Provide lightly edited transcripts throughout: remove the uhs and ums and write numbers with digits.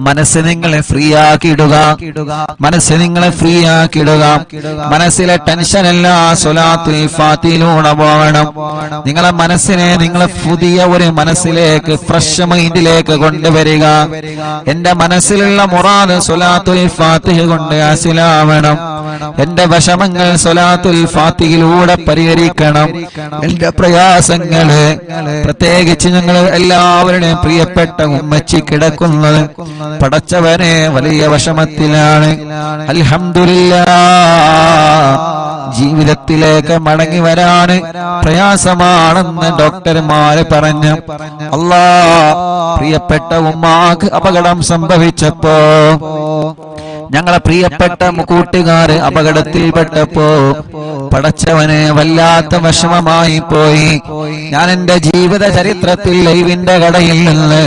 മനസ്സ് നിങ്ങളെ ഫ്രീ ആക്കിയിടുക, മനസ്സ് നിങ്ങളെ ഫ്രീ ആക്കിയിടുക. മനസ്സിലെ ടെൻഷൻ എല്ലാം സ്വലാത്തുൽ ഫാത്തിഹയിലൂടെ പോകണം. നിങ്ങളെ മനസ്സിനെ നിങ്ങളെ പുതിയ ഒരു മനസ്സിലേക്ക്, ഫ്രഷ് മൈൻഡിലേക്ക് കൊണ്ടുവരിക. എന്റെ മനസ്സിലുള്ള മുറാദ് സ്വലാത്തുൽ ഫാത്തിഹ കൊണ്ട് ഹാസിലാവണം. എന്റെ വിഷമങ്ങൾ സ്വലാത്തുൽ ഫാത്തിഹയിലൂടെ പരിഹരിക്കണം. എന്റെ പ്രയാസങ്ങള്, പ്രത്യേകിച്ച് ഞങ്ങൾ എല്ലാവരുടെയും പ്രിയപ്പെട്ട ഉമ്മച്ചി കിടക്കുന്നത് പടച്ചവനെ വലിയ വിഷമത്തിലാണ്. അൽഹംദുലില്ലാഹ്, ജീവിതത്തിലേക്ക് മടങ്ങി വരാന് പ്രയാസമാണെന്ന് ഡോക്ടർമാര് പറഞ്ഞു. അല്ലാഹ്, പ്രിയപ്പെട്ട ഉമ്മാക്ക് അപകടം സംഭവിച്ചപ്പോ, ഞങ്ങളെ പ്രിയപ്പെട്ട കൂട്ടുകാര് അപകടത്തിൽപ്പെട്ടപ്പോ പടച്ചവനെ വല്ലാത്ത വിഷമമായി പോയി. ഞാൻ എന്റെ ജീവിത ചരിത്രത്തിൽ ലൈവിന്റെ കടയിൽ നിന്ന്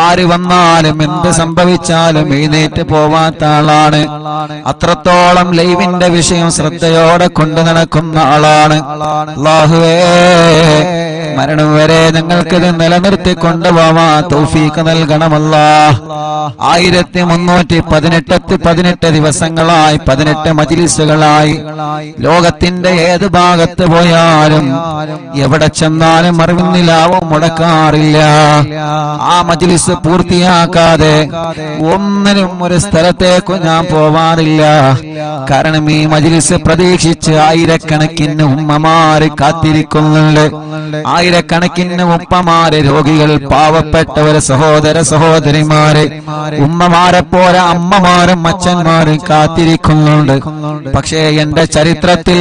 ആര് വന്നാലും എന്ത് സംഭവിച്ചാലും എഴുന്നേറ്റ് പോവാത്ത ആളാണ്. അത്രത്തോളം ലൈവിന്റെ വിഷയം ശ്രദ്ധയോടെ കൊണ്ടു നടക്കുന്ന ആളാണ്. അല്ലാഹുവേ, മരണം വരെ ഞങ്ങൾക്കിത് നിലനിർത്തി കൊണ്ടുപോവാ തൗഫീഖ് നൽകണമല്ലാഹ്. 1318 ദിവസങ്ങളായി, 18 മജ്‌ലിസുകളായി ലോകത്തിന്റെ ഏത് ഭാഗത്ത് പോയാലും എവിടെ ചെന്നാലും അറിവിന്നിലാവും മുടക്കാറില്ല. ആ മജ്‌ലിസ് പൂർത്തിയാക്കാതെ ഒന്നിനും ഒരു സ്ഥലത്തേക്കും ഞാൻ പോവാറില്ല. കാരണം ഈ മജ്‌ലിസ് പ്രതീക്ഷിച്ച് ആയിരക്കണക്കിന് ഉമ്മമാര് കാത്തിരിക്കുന്നുണ്ട്. ആയിരക്കണക്കിന് ഉപ്പമാര്, രോഗികൾ, പാവപ്പെട്ടവര്, സഹോദര സഹോദരിമാര്, ഉമ്മമാരെ പോലെ അമ്മമാരും അച്ഛന്മാരും കാത്തിരിക്കുന്നുണ്ട്. പക്ഷേ എന്റെ ചരിത്രത്തിൽ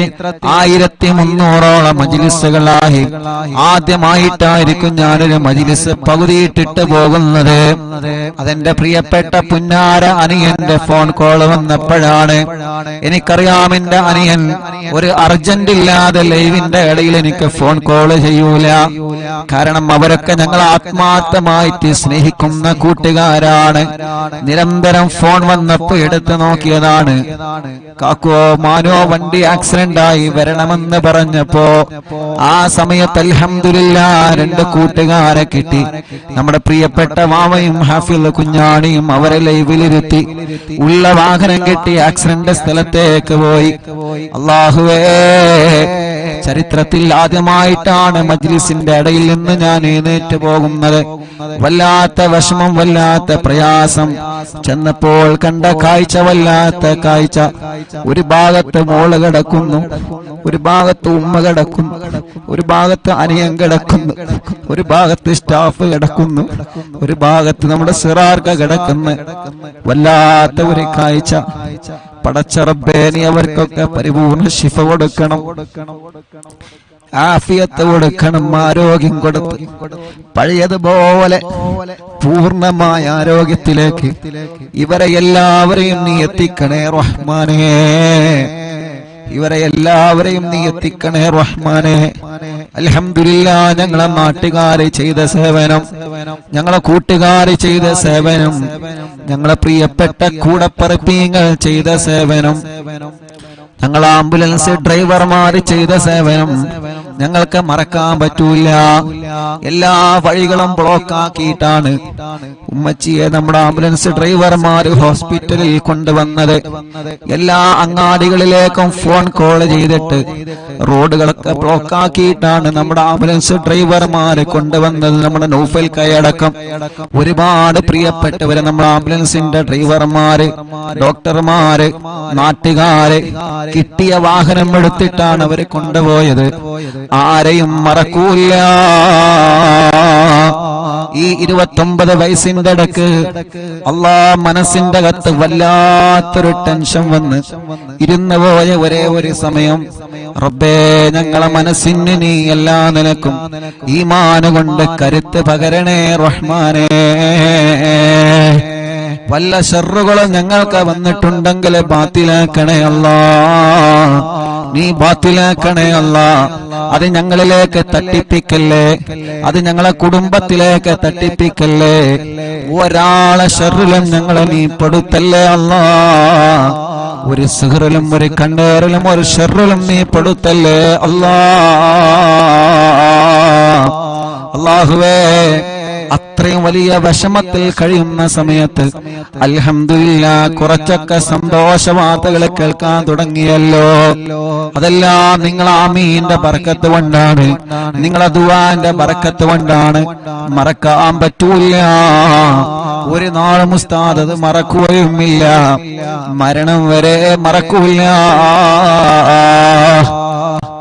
1300ഓളം മജ്‌ലിസുകളായി ആദ്യമായിട്ടായിരിക്കും ഞാനൊരു മജ്‌ലിസ് പകുതിയിട്ടിട്ട് പോകുന്നത്. അതെന്റെ പ്രിയപ്പെട്ട പുന്നാര അനിയന്റെ ഫോൺ കോൾ വന്നപ്പോഴാണ്. എനിക്കറിയാം എന്റെ അനിയൻ ഒരു അർജന്റ് ഇല്ലാതെ ലൈവിന്റെ ഇടയിൽ എനിക്ക് ഫോൺ കോൾ ചെയ്യൂല. കാരണം അവരൊക്കെ ഞങ്ങൾ ആത്മാർത്ഥമായിട്ട് സ്നേഹിക്കുന്ന കൂട്ടുകാരാണ്. നിരന്തരം ഫോൺ വന്നപ്പോ എടുത്തു നോക്കിയതാണ്. കാക്കോ മാനോ വണ്ടി ആക്സിഡന്റ് ആയി വരണമെന്ന് പറഞ്ഞപ്പോ ആ സമയത്ത് അൽഹംദുലില്ലാഹ് 2 കൂട്ടുകാരെ കിട്ടി. നമ്മുടെ പ്രിയപ്പെട്ട മാമയും ഹാഫിൽ കുഞ്ഞാണിയും അവരെ ലൈവിലിരുത്തി ഉള്ള വാഹനം കിട്ടി ആക്സിഡന്റ് സ്ഥലത്തേക്ക് പോയി. അല്ലാഹുവേ, ചരിത്രത്തിൽ ആദ്യമായിട്ടാണ് മജ്‌ലിസിന്റെ ഇടയിൽ നിന്ന് ഞാൻ എഴുന്നേറ്റ് പോകുന്നത്. വല്ലാത്ത വിഷമം, വല്ലാത്ത പ്രയാസം. ചെന്നപ്പോൾ കണ്ട കാഴ്ച വല്ലാത്ത കാഴ്ച. ഒരു ഭാഗത്ത് മോള് കിടക്കുന്നു, ഒരു ഭാഗത്ത് ഉമ്മ കിടക്കുന്നു, ഒരു ഭാഗത്ത് അനിയൻ കിടക്കുന്നു, ഒരു ഭാഗത്ത് സ്റ്റാഫ് കിടക്കുന്നു, ഒരു ഭാഗത്ത് നമ്മുടെ സിറാർക്ക കിടക്കുന്നു. വല്ലാത്ത ഒരു കാഴ്ച. പടച്ച റബ്ബേ, നീ അവർക്കൊക്കെ പരിപൂർണ ശിഫ കൊടുക്കണം, ആഫിയത്ത് കൊടുക്കണം, ആരോഗ്യം കൊടുത്ത് പഴയതുപോലെ പൂർണ്ണമായ ആരോഗ്യത്തിലേക്ക് ഇവരെ എല്ലാവരെയും നീ എത്തിക്കണേ റഹ്മാനേ. ഇവരെ എല്ലാവരെയും നീ എത്തിക്കണേ റഹ്മാനേ. അൽഹംദുലില്ലാഹ്, ഞങ്ങളെ നാട്ടുകാരെ ചെയ്ത സേവനം, ഞങ്ങളെ കൂട്ടുകാരെ ചെയ്ത സേവനം, ഞങ്ങളെ പ്രിയപ്പെട്ട കൂടപ്പറപ്പീങ്ങൾ ചെയ്ത സേവനം, ഞങ്ങൾ ആംബുലൻസ് ഡ്രൈവർമാർ ചെയ്ത സേവനം ഞങ്ങൾക്ക് മറക്കാൻ പറ്റൂല. എല്ലാ വഴികളും ബ്ലോക്ക് ആക്കിയിട്ടാണ് ഉമ്മച്ചിയെ നമ്മുടെ ആംബുലൻസ് ഡ്രൈവർമാർ ഹോസ്പിറ്റലിൽ കൊണ്ടുവന്നത്. എല്ലാ അങ്ങാടികളിലേക്കും ഫോൺ കോൾ ചെയ്തിട്ട് റോഡുകളൊക്കെ ബ്ലോക്ക് ആക്കിയിട്ടാണ് നമ്മുടെ ആംബുലൻസ് ഡ്രൈവർമാർ കൊണ്ടുവന്നത്. നമ്മുടെ നൗഫൽ കൈയടക്കം ഒരുപാട് പ്രിയപ്പെട്ടവര്, നമ്മുടെ ആംബുലൻസിന്റെ ഡ്രൈവർമാര്, ഡോക്ടർമാര്, നാട്ടുകാര് കിട്ടിയ വാഹനം എടുത്തിട്ടാണ് അവരെ കൊണ്ടുപോയത്. ആരെയും മറക്കൂല. ഈ 29 വയസ്സിന്റെ ഇടക്ക് മനസ്സിന്റെ അകത്ത് വല്ലാത്തൊരു ടെൻഷൻ വന്ന് ഇരുന്നു പോയ ഒരേ ഒരു സമയം, റബ്ബേ, ഞങ്ങളെ മനസ്സിന് നീ എല്ലാ നിലക്കും ഈമാൻ കൊണ്ട് കരുത്ത് പകരണേ റഹ്മാനേ. വല്ല ശർറുകളും ഞങ്ങൾക്ക് വന്നിട്ടുണ്ടെങ്കിൽ ബാത്തിലാക്കണേ അല്ലാഹ്, നീ ബാത്തിലാക്കണേ അല്ലാഹ്. അത് ഞങ്ങളിലേക്ക് തട്ടിപ്പിക്കല്ലേ, അത് ഞങ്ങളെ കുടുംബത്തിലേക്ക് തട്ടിപ്പിക്കല്ലേ. ഒരാളെ ശർറിലും ഞങ്ങളെ നീ പെടുത്തല്ലേ അല്ലാഹ്. ഒരു സിഹ്റിലും ഒരു കണ്ണേറിലും ഒരു ശർറിലും നീ പെടുത്തല്ലേ അല്ലാഹ്. അല്ലാഹുവേ, അത്രയും വലിയ വിഷമത്തിൽ കഴിയുന്ന സമയത്ത് അൽഹംദുലില്ലാ കുറച്ചൊക്കെ സന്തോഷ വാർത്തകൾ കേൾക്കാൻ തുടങ്ങിയല്ലോ. അതെല്ലാം നിങ്ങൾ ആമീന്റെ ബർക്കത്ത് കൊണ്ടാണ്, നിങ്ങളെ ദുആന്റെ ബർക്കത്ത് കൊണ്ടാണ്. മറക്കാൻ പറ്റൂല, ഒരു നാളും ഉസ്താദ് അത് മറക്കുകയുമില്ല, മരണം വരെ മറക്കൂല.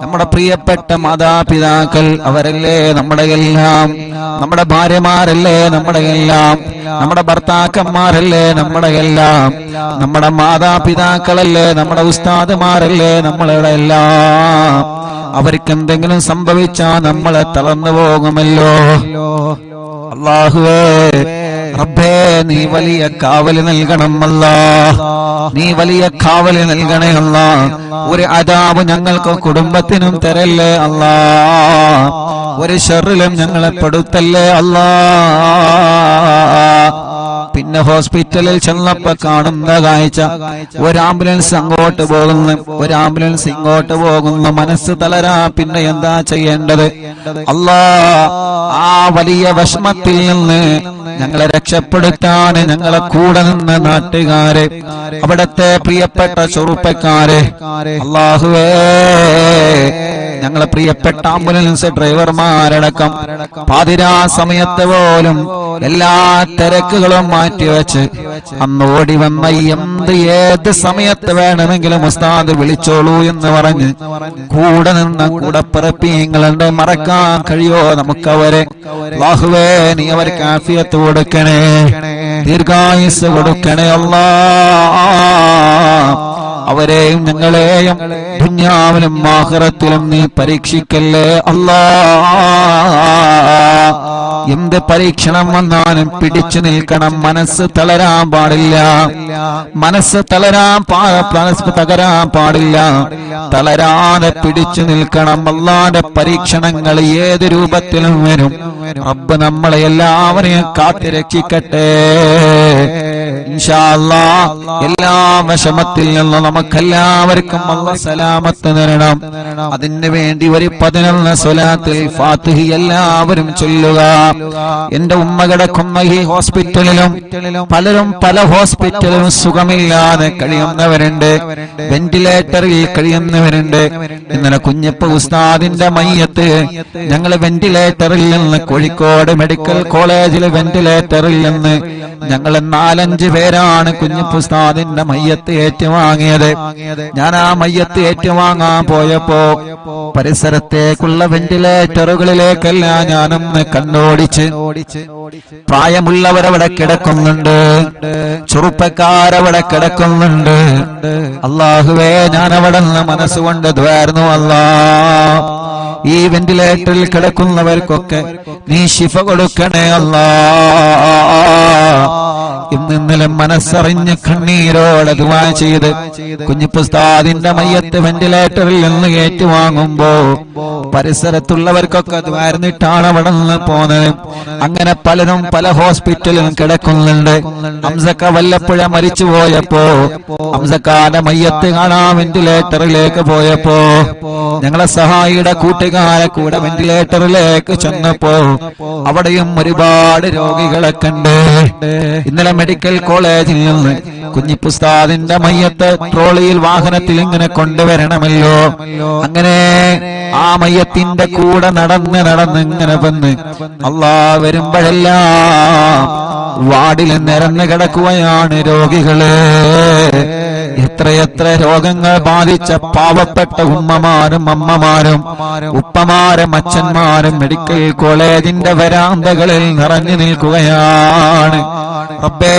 നമ്മുടെ പ്രിയപ്പെട്ട മാതാപിതാക്കൾ അവരല്ലേ നമ്മുടെ എല്ലാം, നമ്മുടെ ഭാര്യമാരല്ലേ നമ്മുടെ എല്ലാം, നമ്മുടെ ഭർത്താക്കന്മാരല്ലേ നമ്മുടെ എല്ലാം, നമ്മുടെ മാതാപിതാക്കളല്ലേ നമ്മുടെ ഉസ്താദുമാരല്ലേ നമ്മളുടെ എല്ലാം. അവർക്ക് എന്തെങ്കിലും സംഭവിച്ചാൽ നമ്മളെ തളർന്നു പോകുമല്ലോ. അല്ലാഹുവേ റബ്ബേ നീ വലിയ കാവല് നൽകണം അല്ലാഹ്, നീ വലിയ കാവല് നൽകണേ അല്ലാഹ്. ഒരു അദാബ് ഞങ്ങൾക്ക് കുടുംബത്തിനും തരല്ലേ അല്ലാഹ്, ഒരു ശർറിലും ഞങ്ങളെ പെടുത്തല്ലേ അല്ലാഹ്. പിന്നെ ഹോസ്പിറ്റലിൽ ചെന്നപ്പോ കാണുന്ന കാഴ്ച, ഒരു ആംബുലൻസ് അങ്ങോട്ട് പോകുന്നു, ഒരു ആംബുലൻസ് ഇങ്ങോട്ട് പോകുന്നു. മനസ്സ് തളരാ, പിന്നെ എന്താ ചെയ്യേണ്ടത് അല്ലാഹ്? ആ വലിയ വിഷമത്തിൽ നിന്ന് ഞങ്ങളെ രക്ഷപ്പെടുത്താൻ ഞങ്ങളെ കൂടെ നിന്ന നാട്ടുകാരെ, അവിടത്തെ പ്രിയപ്പെട്ട ചെറുപ്പക്കാരെ, അല്ലാഹുവേ ഞങ്ങളെ പ്രിയപ്പെട്ട ആംബുലൻസ് ഡ്രൈവർമാരടക്കം പാതിരാ സമയത്ത് പോലും എല്ലാ തിരക്കുകളും മാറ്റിവെച്ച് അന്ന് ഓടി വന്ന ഏത് സമയത്ത് വേണമെങ്കിലും ഉസ്താദ് വിളിച്ചോളൂ എന്ന് പറഞ്ഞ് കൂടെ നിന്ന കൂടപ്പിറപ്പിങ്ങളുണ്ട്. മറക്കാൻ കഴിയോ നമുക്കവരെ? അല്ലാഹുവേ നീ അവർക്ക് ആഫിയത്ത് കൊടുക്കണേ, ദീർഘായുസ് കൊടുക്കണേ അല്ലാഹ്. അവരെയും ഞങ്ങളെയും ദുനിയാവിലും ആഖിറത്തിലും നീ പരീക്ഷിക്കല്ലേ അല്ലാഹ്. എന്ത് പരീക്ഷണം വന്നാലും പിടിച്ചു നിൽക്കണം, മനസ്സ് തളരാൻ പാടില്ല, മനസ്സ് തകരാൻ പാടില്ല, തളരാതെ പിടിച്ചു നിൽക്കണം. അല്ലാഹുവിന്റെ പരീക്ഷണങ്ങൾ ഏത് രൂപത്തിലും വരും. റബ്ബ് നമ്മളെ എല്ലാവരെയും കാത്തുരക്ഷിക്കട്ടെ ഇൻഷാ അല്ലാഹ്. എല്ലാ വിഷമത്തിൽ നിന്നും നമുക്കെല്ലാവർക്കും അല്ലാഹ് സലാമത്ത് തരണം. അതിനു വേണ്ടി ഒരു 11 സ്വലാത്തുൽ ഫാത്തിഹ എല്ലാവരും ചൊല്ലുക. എന്റെ ഉമ്മ കിടക്കുന്ന ഈ ഹോസ്പിറ്റലിലും പലരും പല ഹോസ്പിറ്റലിലും സുഖമില്ലാതെ കഴിയുന്നവരുണ്ട്, വെന്റിലേറ്ററിൽ കഴിയുന്നവരുണ്ട്. ഇന്നലെ കുഞ്ഞപ്പ ഉസ്താദിന്റെ മയ്യത്ത് ഞങ്ങൾ വെന്റിലേറ്ററിൽ നിന്ന്, കോഴിക്കോട് മെഡിക്കൽ കോളേജിലെ വെന്റിലേറ്ററിൽ നിന്ന് ഞങ്ങൾ 4-5 പേരാണ് കുഞ്ഞപ്പ ഉസ്താദിന്റെ മയ്യത്ത് ഏറ്റുവാങ്ങിയത്. ഞാൻ ആ മയ്യത്ത് ഏറ്റുവാങ്ങാൻ പോയപ്പോ പരിസരത്തേക്കുള്ള വെന്റിലേറ്ററുകളിലേക്കെല്ലാം ഞാനൊന്ന് കണ്ണോടിച്ച്, പ്രായമുള്ളവരവിടെ കിടക്കുന്നുണ്ട്, ചെറുപ്പക്കാരവിടെ കിടക്കുന്നുണ്ട്. അല്ലാഹുവേ ഞാൻ അവിടെ നിന്ന് മനസ്സുകൊണ്ട് ദ്വാരുന്നു അല്ലാഹ്. ഈ വെന്റിലേറ്ററിൽ കിടക്കുന്നവർക്കൊക്കെ നീ ശിഫ കൊടുക്കണേ അല്ലാഹ്. ഇന്നലെ മനസ്സറിഞ്ഞ് കണ്ണീരോടെ ദുആ ചെയ്ത് കുഞ്ഞിപ്പുസ്താദിന്റെ മയ്യത്ത് വെന്റിലേറ്ററിൽ നിന്ന് ഏറ്റുവാങ്ങുമ്പോ പരിസരത്തുള്ളവർക്കൊക്കെ ദ്വാരന്നിട്ടാണ് അവിടെ നിന്ന് പോന്നത്. അങ്ങനെ പലരും പല ഹോസ്പിറ്റലിലും കിടക്കുന്നുണ്ട്. ഹംസക്ക വല്ലപ്പുഴ മരിച്ചു പോയപ്പോ ഹംസക്കാന്റെ മയ്യത്ത് കാണാൻ വെന്റിലേറ്ററിലേക്ക് പോയപ്പോ ഞങ്ങളെ സഹായിയുടെ കൂട്ടുകാരെ കൂടെ വെന്റിലേറ്ററിലേക്ക് ചെന്നപ്പോ അവിടെയും ഒരുപാട് രോഗികളെ കണ്ട്. ഇന്നലെ മെഡിക്കൽ കോളേജിൽ നിന്ന് കുഞ്ഞിപ്പുസ്താദിന്റെ മയ്യത്ത് ട്രോളിയിൽ വാഹനത്തിൽ ഇങ്ങനെ കൊണ്ടുവരണമല്ലോ. അങ്ങനെ ആ മയ്യത്തിന്റെ കൂടെ നടന്ന് ഇങ്ങനെ വന്ന് അല്ലാഹ് വരുമ്പോഴെല്ലാം വാർഡിൽ നിരന്ന് കിടക്കുകയാണ് രോഗികള്. എത്രയെത്ര രോഗങ്ങൾ ബാധിച്ച പാവപ്പെട്ട ഉമ്മമാരും അമ്മമാരും ഉപ്പമാരും അച്ഛന്മാരും മെഡിക്കൽ കോളേജിന്റെ വരാന്തകളിൽ നിറഞ്ഞു നിൽക്കുകയാണ്. റബ്ബേ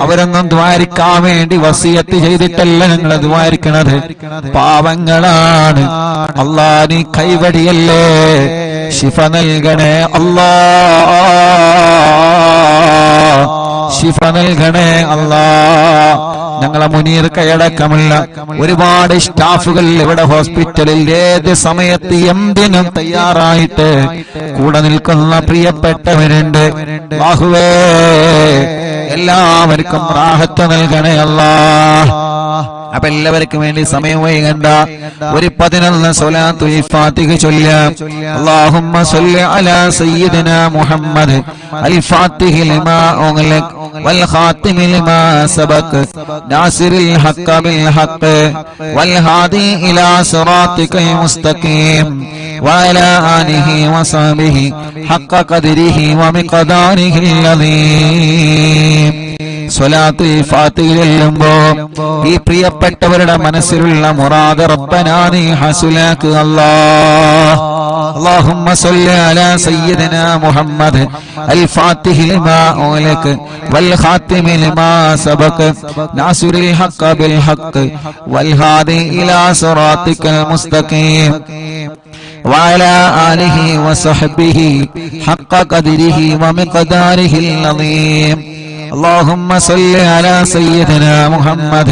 അവരൊന്നും ദ്വാരിക്കാൻ വേണ്ടി വസിയത്ത് ചെയ്തിട്ടല്ല ഞങ്ങൾ ദ്വാരിക്കണത്, പാവങ്ങളാണ്. അല്ലാഹ് നീ കൈവടിയല്ലേ, ശിഫ നൽകണേ അല്ലാഹ്, ശിഫ നൽകണേ അല്ലാഹ്. ഞങ്ങളെ മുനീർ കൈയടക്കമുള്ള ഒരുപാട് സ്റ്റാഫുകൾ ഇവിടെ ഹോസ്പിറ്റലിൽ ഏത് സമയത്ത് എന്തിനും തയ്യാറായിട്ട് കൂടെ നിൽക്കുന്ന പ്രിയപ്പെട്ടവരുണ്ട്. അല്ലാഹുവേ എല്ലാവർക്കും റാഹത്ത് നൽകണേ അല്ലാഹ്. അപ്പൊ എല്ലാവർക്കും വേണ്ടി സമയം വൈകണ്ട, ഒരു 11 സ്വലാത്തുൽ ഫാത്തിഹ ചൊല്ലാം. അല്ലാഹുമ്മ സ്വല്ലി അലാ സയ്യിദിനാ മുഹമ്മദ് അൽ ഫാത്തിഹി ലിമാ ഉഗ്ലിഖ് വൽ ഖാതിമി ലിമാ സബഖ് നാസിറിൽ ഹഖ് ബിൽ ഹഖ് വൽ ഹാദി ഇലാ സിറാത്തിക്കൽ മുസ്തഖീം വഅലാ ആലിഹി വസഹ്ബിഹി ഹഖ് ഖദ്രിഹി വമിഖ്ദാരിഹിൽ അദീം. സ്വലാത്തുൽ ഫാത്തിഹ ചൊല്ലുമ്പോ ഈ പ്രിയപ്പെട്ടവരുടെ മനസ്സിലുള്ള മുറാദ് റബ്ബനാ നീ ഹസുലാക്ക് അല്ലാഹ്. اللهم صل على سيدنا محمد الفاتح لما أغلق والخاتم لما سبق ناصر الحق بالحق والهادي إلى صراطك المستقيم وعلى آله وصحبه حق قدره ومقداره العظيم. اللهم صل على سيدنا محمد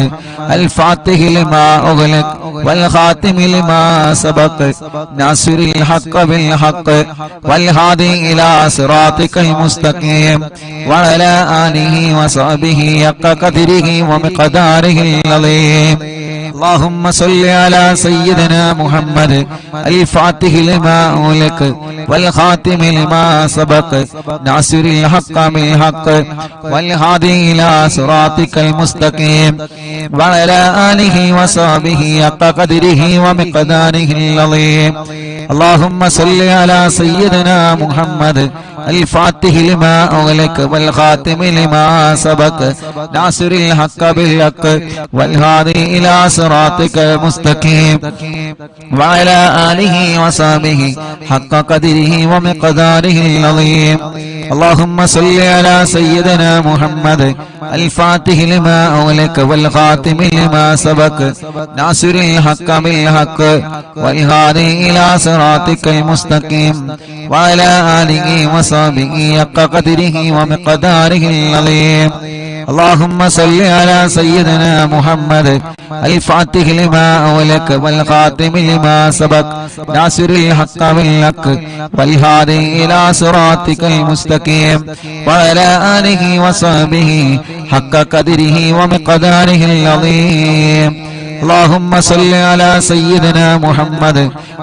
الفاتح لما أغلق والخاتم لما سبق ناصر الحق بالحق والهادي إلى صراطك المستقيم وعلى آله وصحبه حق قدره ومقداره العظيم. اللهم صل على سيدنا محمد الفاتح لما أغلق والخاتم لما سبق ناصر الحق بالحق والهادي إلى صراطك المستقيم وعلى آله وصحبه حق قدره ومقداره العظيم. اللهم صل على سيدنا محمد الفاتح لما أغلق والخاتم لما سبق ناصر الحق بالحق والهادي إلى صراطك المستقيم وعلى آله وصحبه حق قدره ومقداره العظيم. اللهم صل على سيدنا محمد الفاتح لما أغلق والخاتم لما سبق ناصر الحق بالحق والهادي إلى صراطك المستقيم وعلى آله وصحبه حق قدره ومقداره العظيم. اللهم صل على سيدنا محمد الفاتح لما أغلق والخاتم لما سبق ناصر الحق بالحق والهادي إلى صراطك المستقيم وعلى آله وصحبه حق قدره ومقداره العظيم. اللهم صل على سيدنا محمد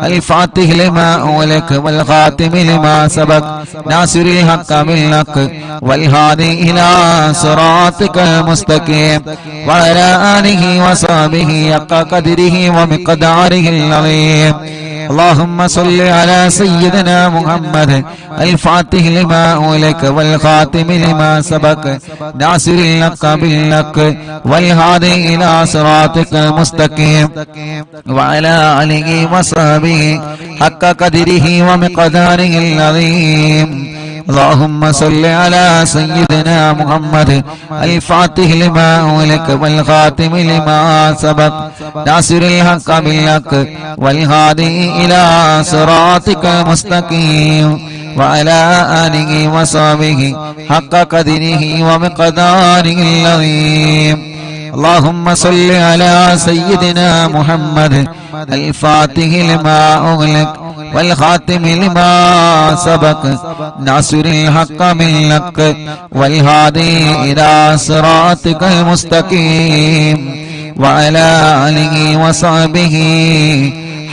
الفاتح لما أغلق والخاتم لما سبق ناصر الحق بالحق والهادي إلى صراطك المستقيم وعلى آله وصحبه حق قدره ومقداره العظيم. اللهم صل على سيدنا محمد الفاتح لما أغلق والخاتم لما سبق ناصر الحق بالحق والهادي إلى صراطك المستقيم وعلى آله وصحبه حق قدره ومقداره العظيم. اللهم صل على سيدنا محمد الفاتح لما أغلق والخاتم لما سبق ناصر الحق بالحق والهادي إلى صراطك المستقيم وعلى آله وصحبه حق قدره ومقداره العظيم. اللهم صل على سيدنا محمد الفاتح لما أغلق والخاتم لما سبق ناصر الحق بالحق والهادي إلى صراطك المستقيم وعلى آله وصحبه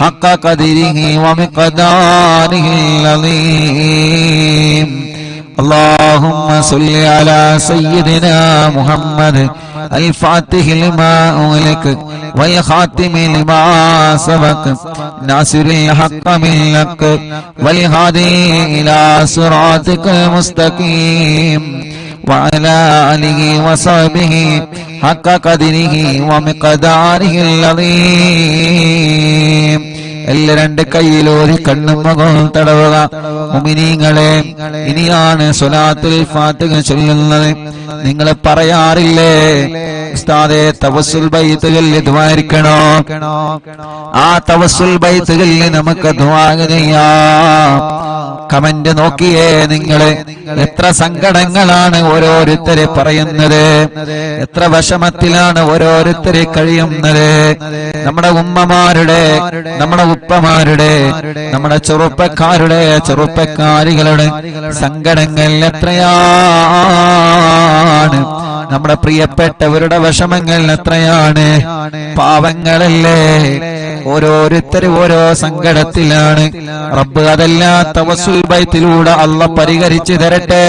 حق قدره ومقداره العظيم. اللهم صل على سيدنا محمد الفاتح لما أغلق والخاتم لما سبق ناصر الحق بالحق والهادي إلى صراطك المستقيم وعلى آله وصحبه حق قدره ومقداره العظيم. എല്ലാ രണ്ട് കൈയിലോരി കണ്ണും മുഖവും തടവുക. മുഅ്മിനീങ്ങളെ, ഇനിയാണ് സ്വലാത്തുൽ ഫാത്തിഹ ചൊല്ലുന്നത്. നിങ്ങൾ പറയാറില്ലേ ഉസ്താദേ തവസ്സുൽ ബൈത്ത് ചൊല്ലി ദുആയിരിക്കണോ? ആ തവസ്സുൽ ബൈത്ത് ചൊല്ലി നമുക്ക് ദുആ ചെയ്യാം. കമന്റ് നോക്കിയേ നിങ്ങള്, എത്ര സങ്കടങ്ങളാണ് ഓരോരുത്തരെ പറയുന്നത്, എത്ര വിഷമത്തിലാണ് ഓരോരുത്തരെ കഴിയുന്നത്. നമ്മുടെ ഉമ്മമാരുടെ, നമ്മുടെ ഉപ്പമാരുടെ, നമ്മുടെ ചെറുപ്പക്കാരികളുടെ സങ്കടങ്ങൾ എത്രയാണ്. നമ്മുടെ പ്രിയപ്പെട്ടവരുടെ വിഷമങ്ങൾ എത്രയാണ്. പാവങ്ങളല്ലേ, ഓരോരുത്തരും ഓരോ സങ്കടത്തിലാണ്. റബ്ബ് അതെല്ലാം തവസ്സുൽ ബൈത്തിലൂടെ അല്ലാഹ് പരിഹരിച്ചു തരട്ടെ.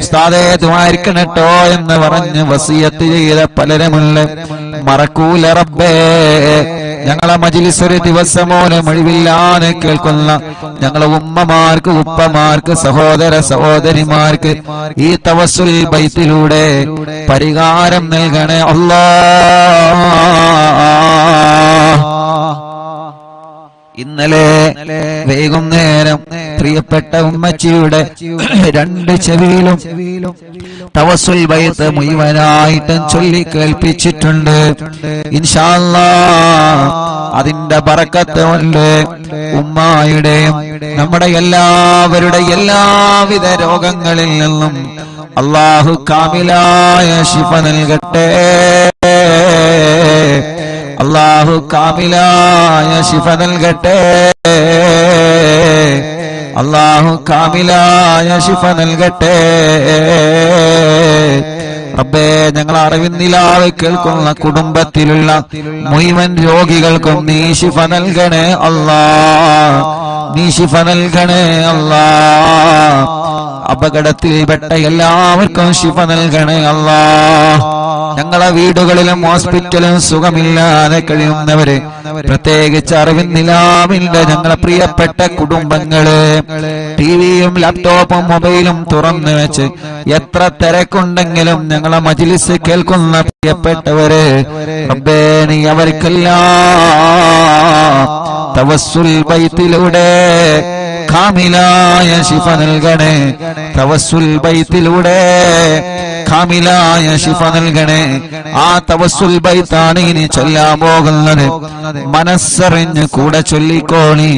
ഉസ്താദേ ദുആയിരിക്കണട്ടോ എന്ന് പറഞ്ഞ് വസിയത്ത് ചെയ്ത പലരുമുണ്ട്. മറക്കൂല റബ്ബേ. ഞങ്ങളെ മജ്‌ലിസ് ഒരു ദിവസമോലും ഒഴിവില്ലാതെ കേൾക്കുന്ന ഞങ്ങളെ ഉമ്മമാർക്ക്, ഉപ്പമാർക്ക്, സഹോദര സഹോദരിമാർക്ക് ഈ തവസ്സുൽ ബൈത്തിലൂടെ പരിഹാരം നൽകണേ അല്ലാഹ്. ഇന്നലെ വൈകുന്നേരം പ്രിയപ്പെട്ട ഉമ്മച്ചിയുടെ രണ്ട് ചെവിയിലും തവസ്സുൽ ബൈത്ത് മുഴുവനായിട്ടും ചൊല്ലി കേൾപ്പിച്ചിട്ടുണ്ട്. ഇൻഷാ അല്ലാഹ് അതിന്റെ ബറക്കത്ത് കൊണ്ട് ഉമ്മായുടെയും നമ്മുടെ എല്ലാവരുടെ എല്ലാവിധ രോഗങ്ങളിൽ നിന്നും അല്ലാഹു കാമിലായ ശിഫ നൽകട്ടെ. അല്ലാഹു കാമിലായ ശിഫ നൽകട്ടെ. അല്ലാഹു കാമിലായ ശിഫ നൽകട്ടെ. റബ്ബേ, ഞങ്ങൾ അറിവിന്നിലാവ് കേൾക്കുന്ന കുടുംബത്തിലുള്ള മുഴുവൻ രോഗികൾക്കും നീ ശിഫ നൽകണേ അല്ലാഹ്. നീ ശിഫ നൽകണേ അല്ലാഹ്. അപകടത്തിൽപ്പെട്ട എല്ലാവർക്കും ശിഫ നൽകണേ അല്ലാഹ്. ഞങ്ങളെ വീടുകളിലും ഹോസ്പിറ്റലും സുഖമില്ലാതെ കഴിയുന്നവര്, പ്രത്യേകിച്ച് അറിവിന്നിലാവിന്റെ ഞങ്ങളെ പ്രിയപ്പെട്ട കുടുംബങ്ങള്, ടിവിയും ലാപ്ടോപ്പും മൊബൈലും തുറന്നു വെച്ച് എത്ര തിരക്കുണ്ടെങ്കിലും ഞങ്ങളെ മജ്‌ലിസ് കേൾക്കുന്ന പ്രിയപ്പെട്ടവര്, റബ്ബേ നീ അവർക്കെല്ലാം തവസ്സുൽ ബൈത്തിലൂടെ കാമിലായ ശിഫ നൽകണേ. തവസ്സുൽ ബൈത്തിലൂടെ കാമിലായ ശിഫ നൽകണേ. ആ തവസ്സുൽ ബൈത്താണ് ഇനി ചൊല്ലാൻ പോകുന്നത്. മനസ്സറിഞ്ഞ് കൂടെ ചൊല്ലിക്കോളി.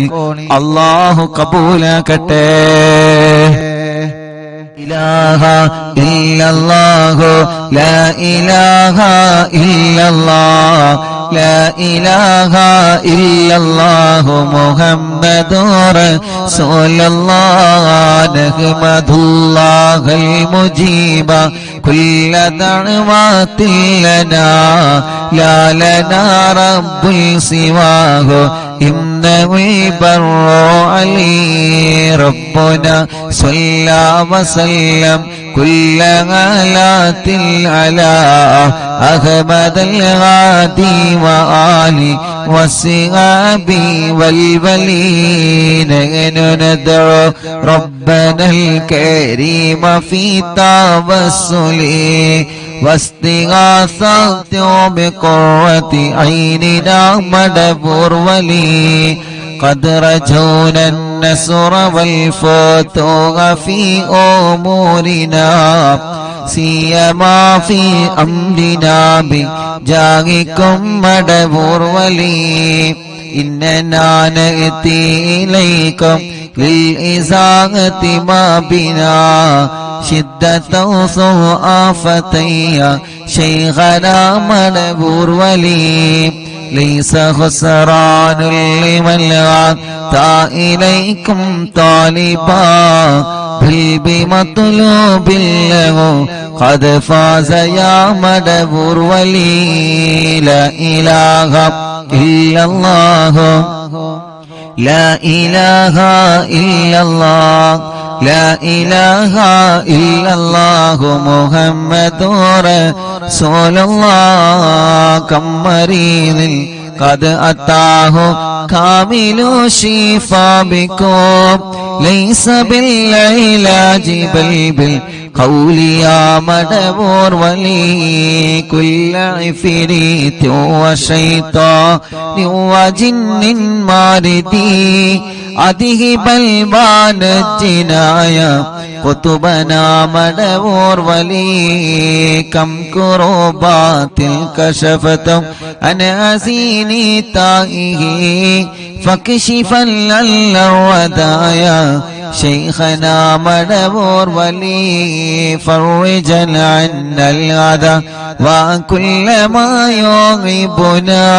അല്ലാഹു കബൂലാക്കട്ടെ. ഇലാഹ ഇല്ലല്ലാഹു ലാ ഇലാഹ ഇല്ലല്ലാഹ് ലാ ഇലാഹ ഇല്ലല്ലാഹു മുഹമ്മദുർ റസൂലുള്ളാഹ് നഹ്മദുല്ലാഹൽ മുജീബ കുല്ല ദഅവാതിൽ ലനാ ലാ ലനാ റബ്ബുൽ സിവാഹു ഇന്നഹുൽ ബർറു അലീ റബ്ബുനാ സ്വല്ലാ വസല്ലം കുല്ല ഗലാത്തിൽ അലാ അഹ്മദൽ ഹാദി വആലി വസ്സഹാബി വൽവലീന നദഉ റബ്ബനൽ കരീമ ഫീ തവസ്സുലി واستغاثة بقرة عيننا مدبر ولي قد رجونا النصر والفتوح في أمورنا سيما في أمرنا بجاهكم مدبر ولي إننا نأتي إليكم للإزاغة ما بنا شدة آفتي شيخنا مدبور ولي ليس خسران لمن أتى إليكم طالبا بل بمطلوب له قد فاز يا مدبور ولي لا إله إلا الله لا إله إلا الله لا إله إلا الله محمد رسول الله كم مريض قد أتاه كامل الشفاء بكم ليس بالعلاج بل بالقول يا مدبور ولي كل عفريت وشيطان وجن ماردي أذهب البان الجنايا قطبنا مدبور ولي كم كروبات كشفتم عن أزيني تائه فكشفا للودايا شيخنا مدبور ولي فرجا عنا الأذى وكل ما يغيبنا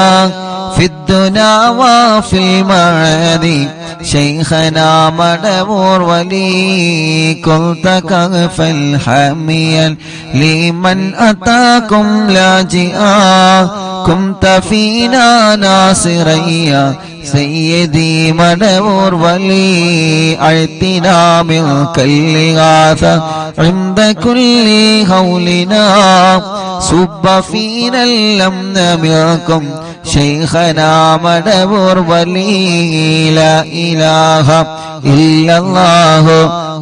في الدنا وفي المعادي شيخنا مدبور ولي كنت كغفا حاميا لمن أتاكم لاجئا كنت فينا ناصريا سيدي مدبور ولي أعطنا من كل غاثة عند كل هولنا صب فينا الأمن منكم شيخنا مدبور ولي لا إله إلا الله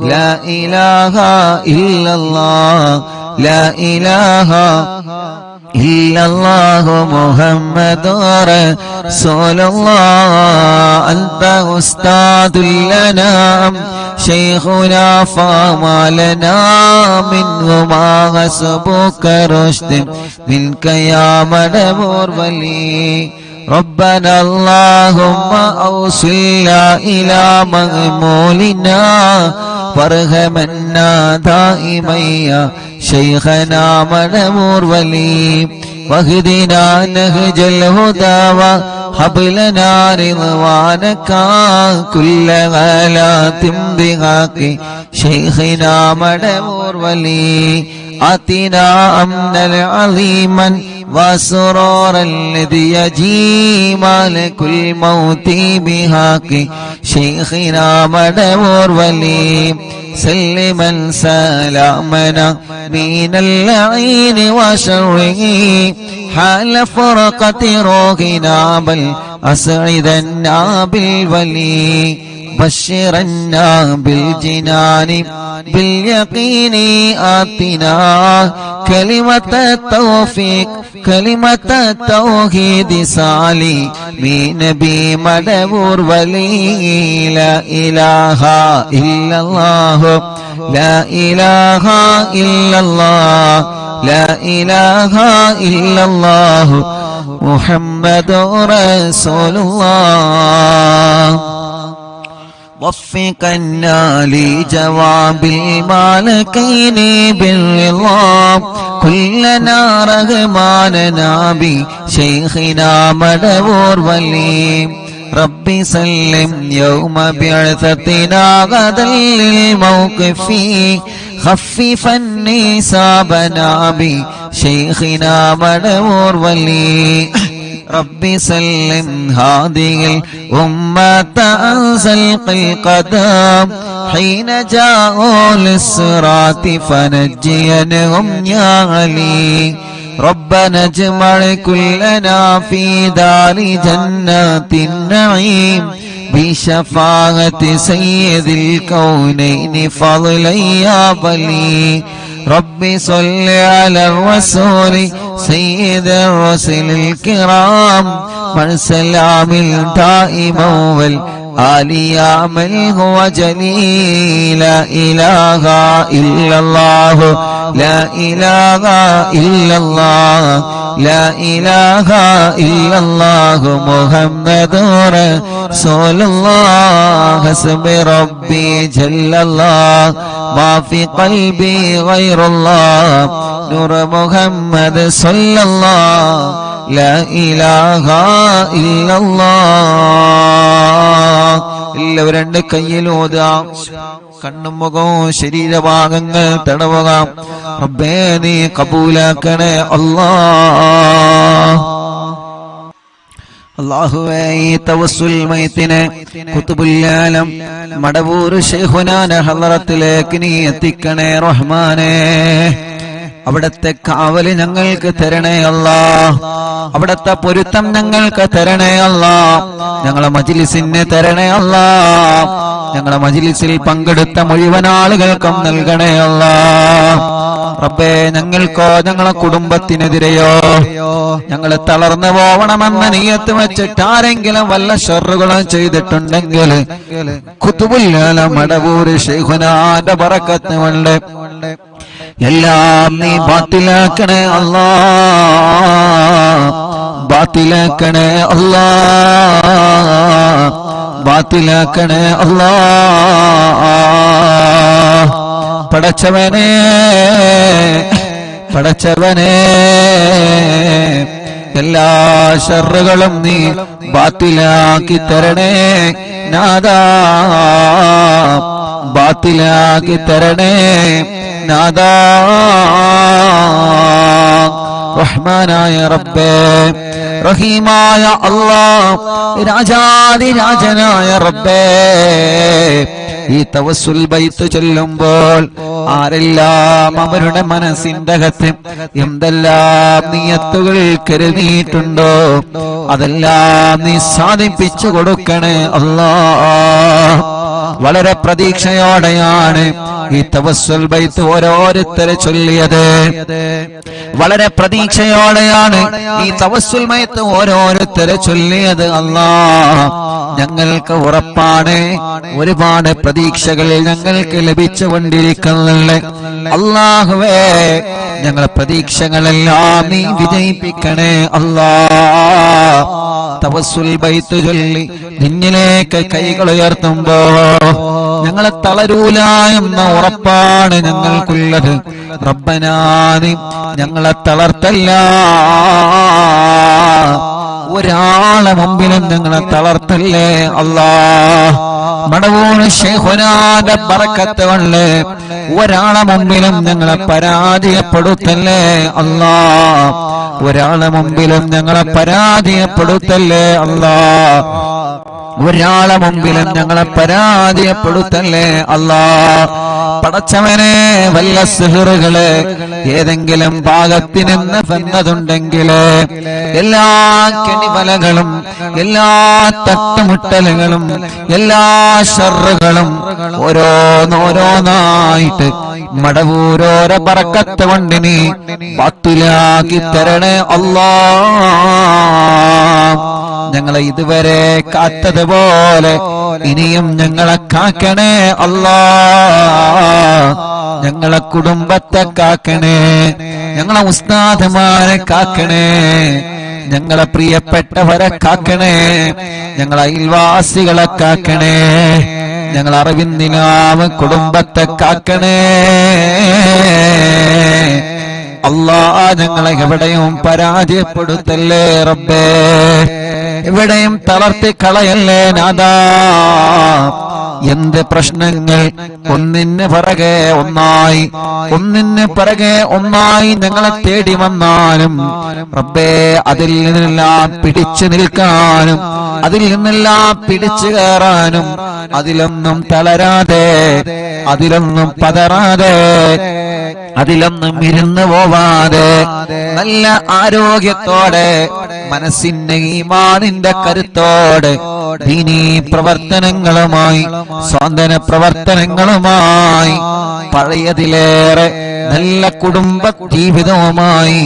لا إله إلا الله لا إله إلا الله محمد رسول الله أنت أستاذ لنا شيخنا فما لنا منه ما حسبك رشد منك يا مدبور ولي ربنا اللهم أوصلنا إلى مغمولنا وارحمنا دائما يا شيخنا مدبور ولي واهدنا نهج الهدى وهب لنا رضوانك كل غلات بحق شيخنا مدبور ولي آتنا أمنا عظيما وسرورا الذي يجيب لكل موت بحق شيخنا مدبور ولي سلما سلامنا من اللعين وشره حال فرقة روحنا بل أسعدنا بالولي بشرنا بالجنان باليقين آتنا كلمة التوفيق كلمة التوحيد صالي من نبي مدبور ولي لا إله إلا الله لا إله إلا الله لا إله إلا الله محمد رسول الله وفقنا لجواب المالكين بالرضا كلنا رغماننا بشيخنا مدبور ولي ربي سلم يوم بعثتنا غدا للموقف خففا نسابنا بشيخنا مدبور ولي ربي سلم هذه الأمة أنزل القدم حين جاءوا للصراط فنجينهم يا علي ربنا اجمع كلنا في دار جنات النعيم بشفاعة سيد الكونين فضلا يا بلي ربي صل على الرسول سيد الرسل الكرام من سلام دائما والآل يا من هو جليل لا إله إلا الله لا إله إلا الله لا إله إلا الله محمد رسول الله حسب ربي جل الله ما في قلبي غير الله نور محمد صلى الله لا إله إلا الله എല്ലാവരും രണ്ട് കയ്യിലോതാം കണ്ണും മുഖവും ശരീരഭാഗങ്ങൾ തടവുക റബ്ബേ നീ കബൂലാക്കണേ അല്ലാഹുവേ ഈ തവസ്സുൽ മൈത്തിനെ ഖുതുബുൽ ആലം മടവൂർ ശൈഖുനാന ഹളറത്തിലേക്ക് നീ എത്തിക്കണേ റഹ്മാനേ അവിടത്തെ കാവല് ഞങ്ങൾക്ക് തരണേ അല്ലാഹ് അവിടത്തെ പൊരുത്തം ഞങ്ങൾക്ക് തരണേ അല്ലാഹ് ഞങ്ങളെ മജ്ലിസിനെ തരണേ അല്ലാഹ് ഞങ്ങളെ മജ്ലിസിൽ പങ്കെടുത്ത മുഴുവൻ ആളുകൾക്കും നൽകണേ അല്ലാഹ് റബ്ബേ ഞങ്ങൾക്കോ ഞങ്ങളെ കുടുംബത്തിനെതിരെയോ ഞങ്ങൾ തളർന്നു പോവണമെന്ന നിയ്യത്ത് വെച്ചിട്ട് ആരെങ്കിലും വല്ല ഷർറുകളും ചെയ്തിട്ടുണ്ടെങ്കിൽ ഖുതുബുൽ ആലം മടവൂർ ശൈഖുനാന്റെ ബറക്കത്ത് കൊണ്ട് എല്ലാം നീ ബാത്തിലാക്കണേ അല്ലാഹ് ബാത്തിലാക്കണേ അല്ലാഹ് ബാത്തിലാക്കണേ അല്ലാഹ് പടച്ചവനേ പടച്ചവനേ എല്ലാ ശർറുകളും നീ ബാത്തിലാക്കി തരണേ നാദാ, ബാത്തിലാക്കി തരണേ നാദാ. റഹ്മാനായ റബ്ബേ, റഹീമായ അല്ലാഹ്, രാജാധിരാജനായ റബ്ബേ, ഈ തവസ്സുൽ ബൈത്ത് ചൊല്ലുമ്പോൾ ആരെല്ലാം അവരുടെ മനസ്സിന്റെ അകത്ത് എന്തെല്ലാം നിയത്തുകൾ കരുതിയിട്ടുണ്ടോ അതെല്ലാം നീ സാധിപ്പിച്ചു കൊടുക്കണേ അല്ലാഹ്. വളരെ പ്രതീക്ഷയോടെയാണ് ഈ തവസ്സുൽ ബൈത്ത് ഓരോരുത്തരെ ചൊല്ലിയത്. വളരെ പ്രതീക്ഷയോടെയാണ് ഈ തവസ്സുൽ ബൈത്ത് ഓരോരുത്തരെ ചൊല്ലിയത്. അല്ലാഹ്, ഞങ്ങൾക്ക് ഉറപ്പാണ് ഒരുപാട് പ്രതീക്ഷകൾ ഞങ്ങൾക്ക് ലഭിച്ചുകൊണ്ടിരിക്കുന്നുണ്ട്. അല്ലാഹുവേ, ഞങ്ങളെ പ്രതീക്ഷകളെല്ലാം നീ വിജയിപ്പിക്കണേ അല്ലാഹ്. തവസ്സുൽ ബൈത്ത് ചൊല്ലി നിന്നിലേക്ക് കൈകൾ ഉയർത്തുമ്പോ ഞങ്ങളെ തളരൂല എന്ന ഉറപ്പാണ് ഞങ്ങൾക്കുള്ളത്. റബ്ബനാ, നീ ഞങ്ങളെ തളർത്തല്ല, ഒരാളെ മുമ്പിലും ഞങ്ങളെ തളർത്തല്ലേ അല്ലാഹ്. മടവൂർ ശൈഖുനാന്റെ ബറക്കത്ത് കൊണ്ട് ഒരാളെ മുമ്പിലും ഞങ്ങളെ പരാജയപ്പെടുത്തല്ലേ അല്ലാഹ്. ഒരാളെ മുമ്പിലും ഞങ്ങളെ പരാജയപ്പെടുത്തല്ലേ അല്ലാഹ്. ഒരാളെ മുമ്പിലും ഞങ്ങളെ പരാജയപ്പെടുത്തല്ലേ അല്ലാഹ്. പടച്ചവനെ, വല്ല സിഹറുകള് ഏതെങ്കിലും ഭാഗത്തിനെന്ന് വന്നതുണ്ടെങ്കിൽ എല്ലാ കെണിവലകളും എല്ലാ തട്ടുമുട്ടലുകളും എല്ലാ ശർറുകളും ഓരോന്നോരോന്നായിട്ട് മടവൂരോര ബറക്കത്ത് കൊണ്ട് നീ ബാത്തിലാക്കി തരണേ അല്ലാഹ്. ഞങ്ങളെ ഇതുവരെ കാത്തതുപോലെ ഇനിയും ഞങ്ങളെ കാക്കണേ അല്ലാഹ്. ഞങ്ങളെ കുടുംബത്തെ കാക്കണേ, ഞങ്ങളെ ഉസ്താദുമാരെ കാക്കണേ, ഞങ്ങളെ പ്രിയപ്പെട്ടവരെ കാക്കണേ, ഞങ്ങളെ അയൽവാസികളെ കാക്കണേ, ഞങ്ങളെ അറിവിന്ദിനാവ് കുടുംബത്തെ കാക്കണേ അല്ലാഹ്. ഞങ്ങളെ എവിടെയും പരാജയപ്പെടുത്തല്ലേ റബ്ബേ, എവിടെയും തളർത്തി കളയല്ലേ നാദാ. എന്ത് പ്രശ്നങ്ങൾ ഒന്നിന് പിറകെ ഒന്നായി ഒന്നിന് പിറകെ ഒന്നായി ഞങ്ങളെ തേടി വന്നാലും റബ്ബേ, അതിൽ നിന്നെല്ലാം പിടിച്ചു നിൽക്കാനും അതിൽ നിന്നെല്ലാം പിടിച്ചു കയറാനും അതിലൊന്നും തളരാതെ അതിലൊന്നും പതറാതെ അതിലൊന്നും ഇരുന്നു പോവാതെ നല്ല ആരോഗ്യത്തോടെ മനസ്സിന്റെ ഈമാനിന്റെ കരുത്തോടെ ദീനീ പ്രവർത്തനങ്ങളുമായി സ്വാന്തന പ്രവർത്തനങ്ങളുമായി പഴയതിലേറെ നല്ല കുടുംബ ജീവിതവുമായി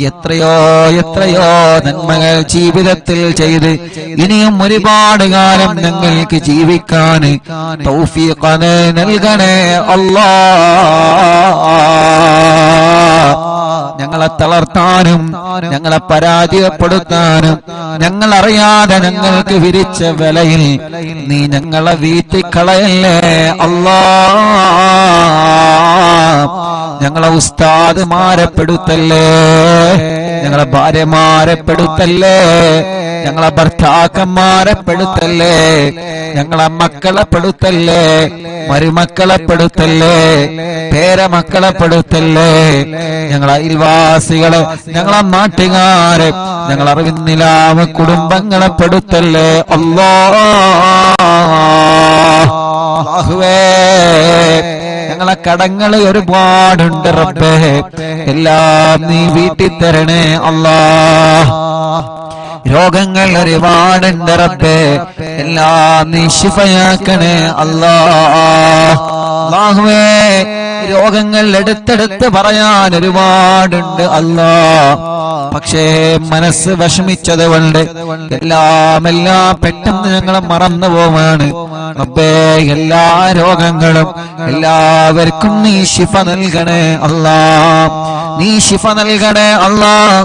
എത്രയോ എത്രയോ നന്മകൾ ജീവിതത്തിൽ ചെയ്ത് ഇനിയും ഒരുപാട് കാലം ഞങ്ങൾക്ക് ജീവിക്കാൻ തൗഫീഖ് നൽകണേ അല്ലാഹ്. ഞങ്ങളെ തളർത്താനും ഞങ്ങളെ പരാജയപ്പെടുത്താനും ഞങ്ങളറിയാതെ ഞങ്ങൾക്ക് വിരിച്ച വിലയിൽ നീ ഞങ്ങളെ വീഴ്ത്തിക്കളയല്ലേ അല്ലാഹ്. ഞങ്ങളെ ഉസ്താദുമാരെ പെടുത്തല്ലേ, ഞങ്ങളെ ഭാര്യമാരെ പെടുത്തല്ലേ, ഞങ്ങളെ ഭർത്താക്കന്മാരെ പെടുത്തല്ലേ, ഞങ്ങളെ മക്കളെ പെടുത്തല്ലേ, മരുമക്കളെ പെടുത്തല്ലേ, പേരമക്കളെ പെടുത്തല്ലേ, ഞങ്ങളെ അയൽവാസികളെ, ഞങ്ങളെ നാട്ടുകാരെ, ഞങ്ങളെ അറിവിന്നിലാവ് കുടുംബങ്ങളെ പെടുത്തല്ലേ അല്ലാഹുവേ. ഞങ്ങളെ കടങ്ങൾ ഒരുപാടുണ്ട് റബ്ബേ, എല്ലാം നീ വീട്ടി തരണേ അല്ലാഹ്. രോഗങ്ങൾ ഒരുപാടുണ്ട് റബ്ബേ, എല്ലാം നീ ശിഫയാക്കണേ അല്ലാഹുവേ. രോഗങ്ങൾ എടുത്തെടുത്ത് പറയാൻ ഒരുപാടുണ്ട് അല്ലാഹ്, പക്ഷേ മനസ്സ് വിഷമിച്ചത് കൊണ്ട് എല്ലാം പെട്ടെന്ന് ഞങ്ങളെ മറന്നു പോവാണ് റബ്ബേ. എല്ലാ രോഗങ്ങളും എല്ലാവർക്കും നീ ശിഫ നൽകണേ അല്ലാഹ്, നീ ശിഫ നൽകണേ അല്ലാഹ്.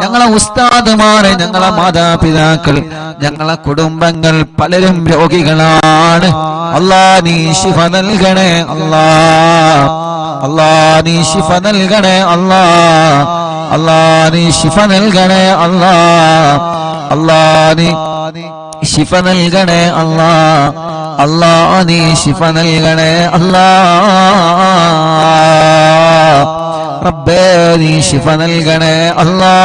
ഞങ്ങളെ ഉസ്താദുമാരെ, ഞങ്ങളെ മാതാപിതാക്കൾ, ഞങ്ങളെ കുടുംബങ്ങൾ പലരും രോഗികളാണ് അല്ലാഹ്. നീ ശിഫ നൽകണേ അല്ലാഹ്, അല്ലാഹ് നീ ശിഫ നൽകണേ അല്ലാഹ്. അല്ലാ നീ ശിഫ നൽകണേ അല്ലാ. അല്ലാ നീ ശിഫ നൽകണേ അല്ലാ. അല്ലാ നീ ശിഫ നൽകണേ അല്ലാ. റബ്ബേ നീ ശിഫ നൽകണേ അല്ലാ.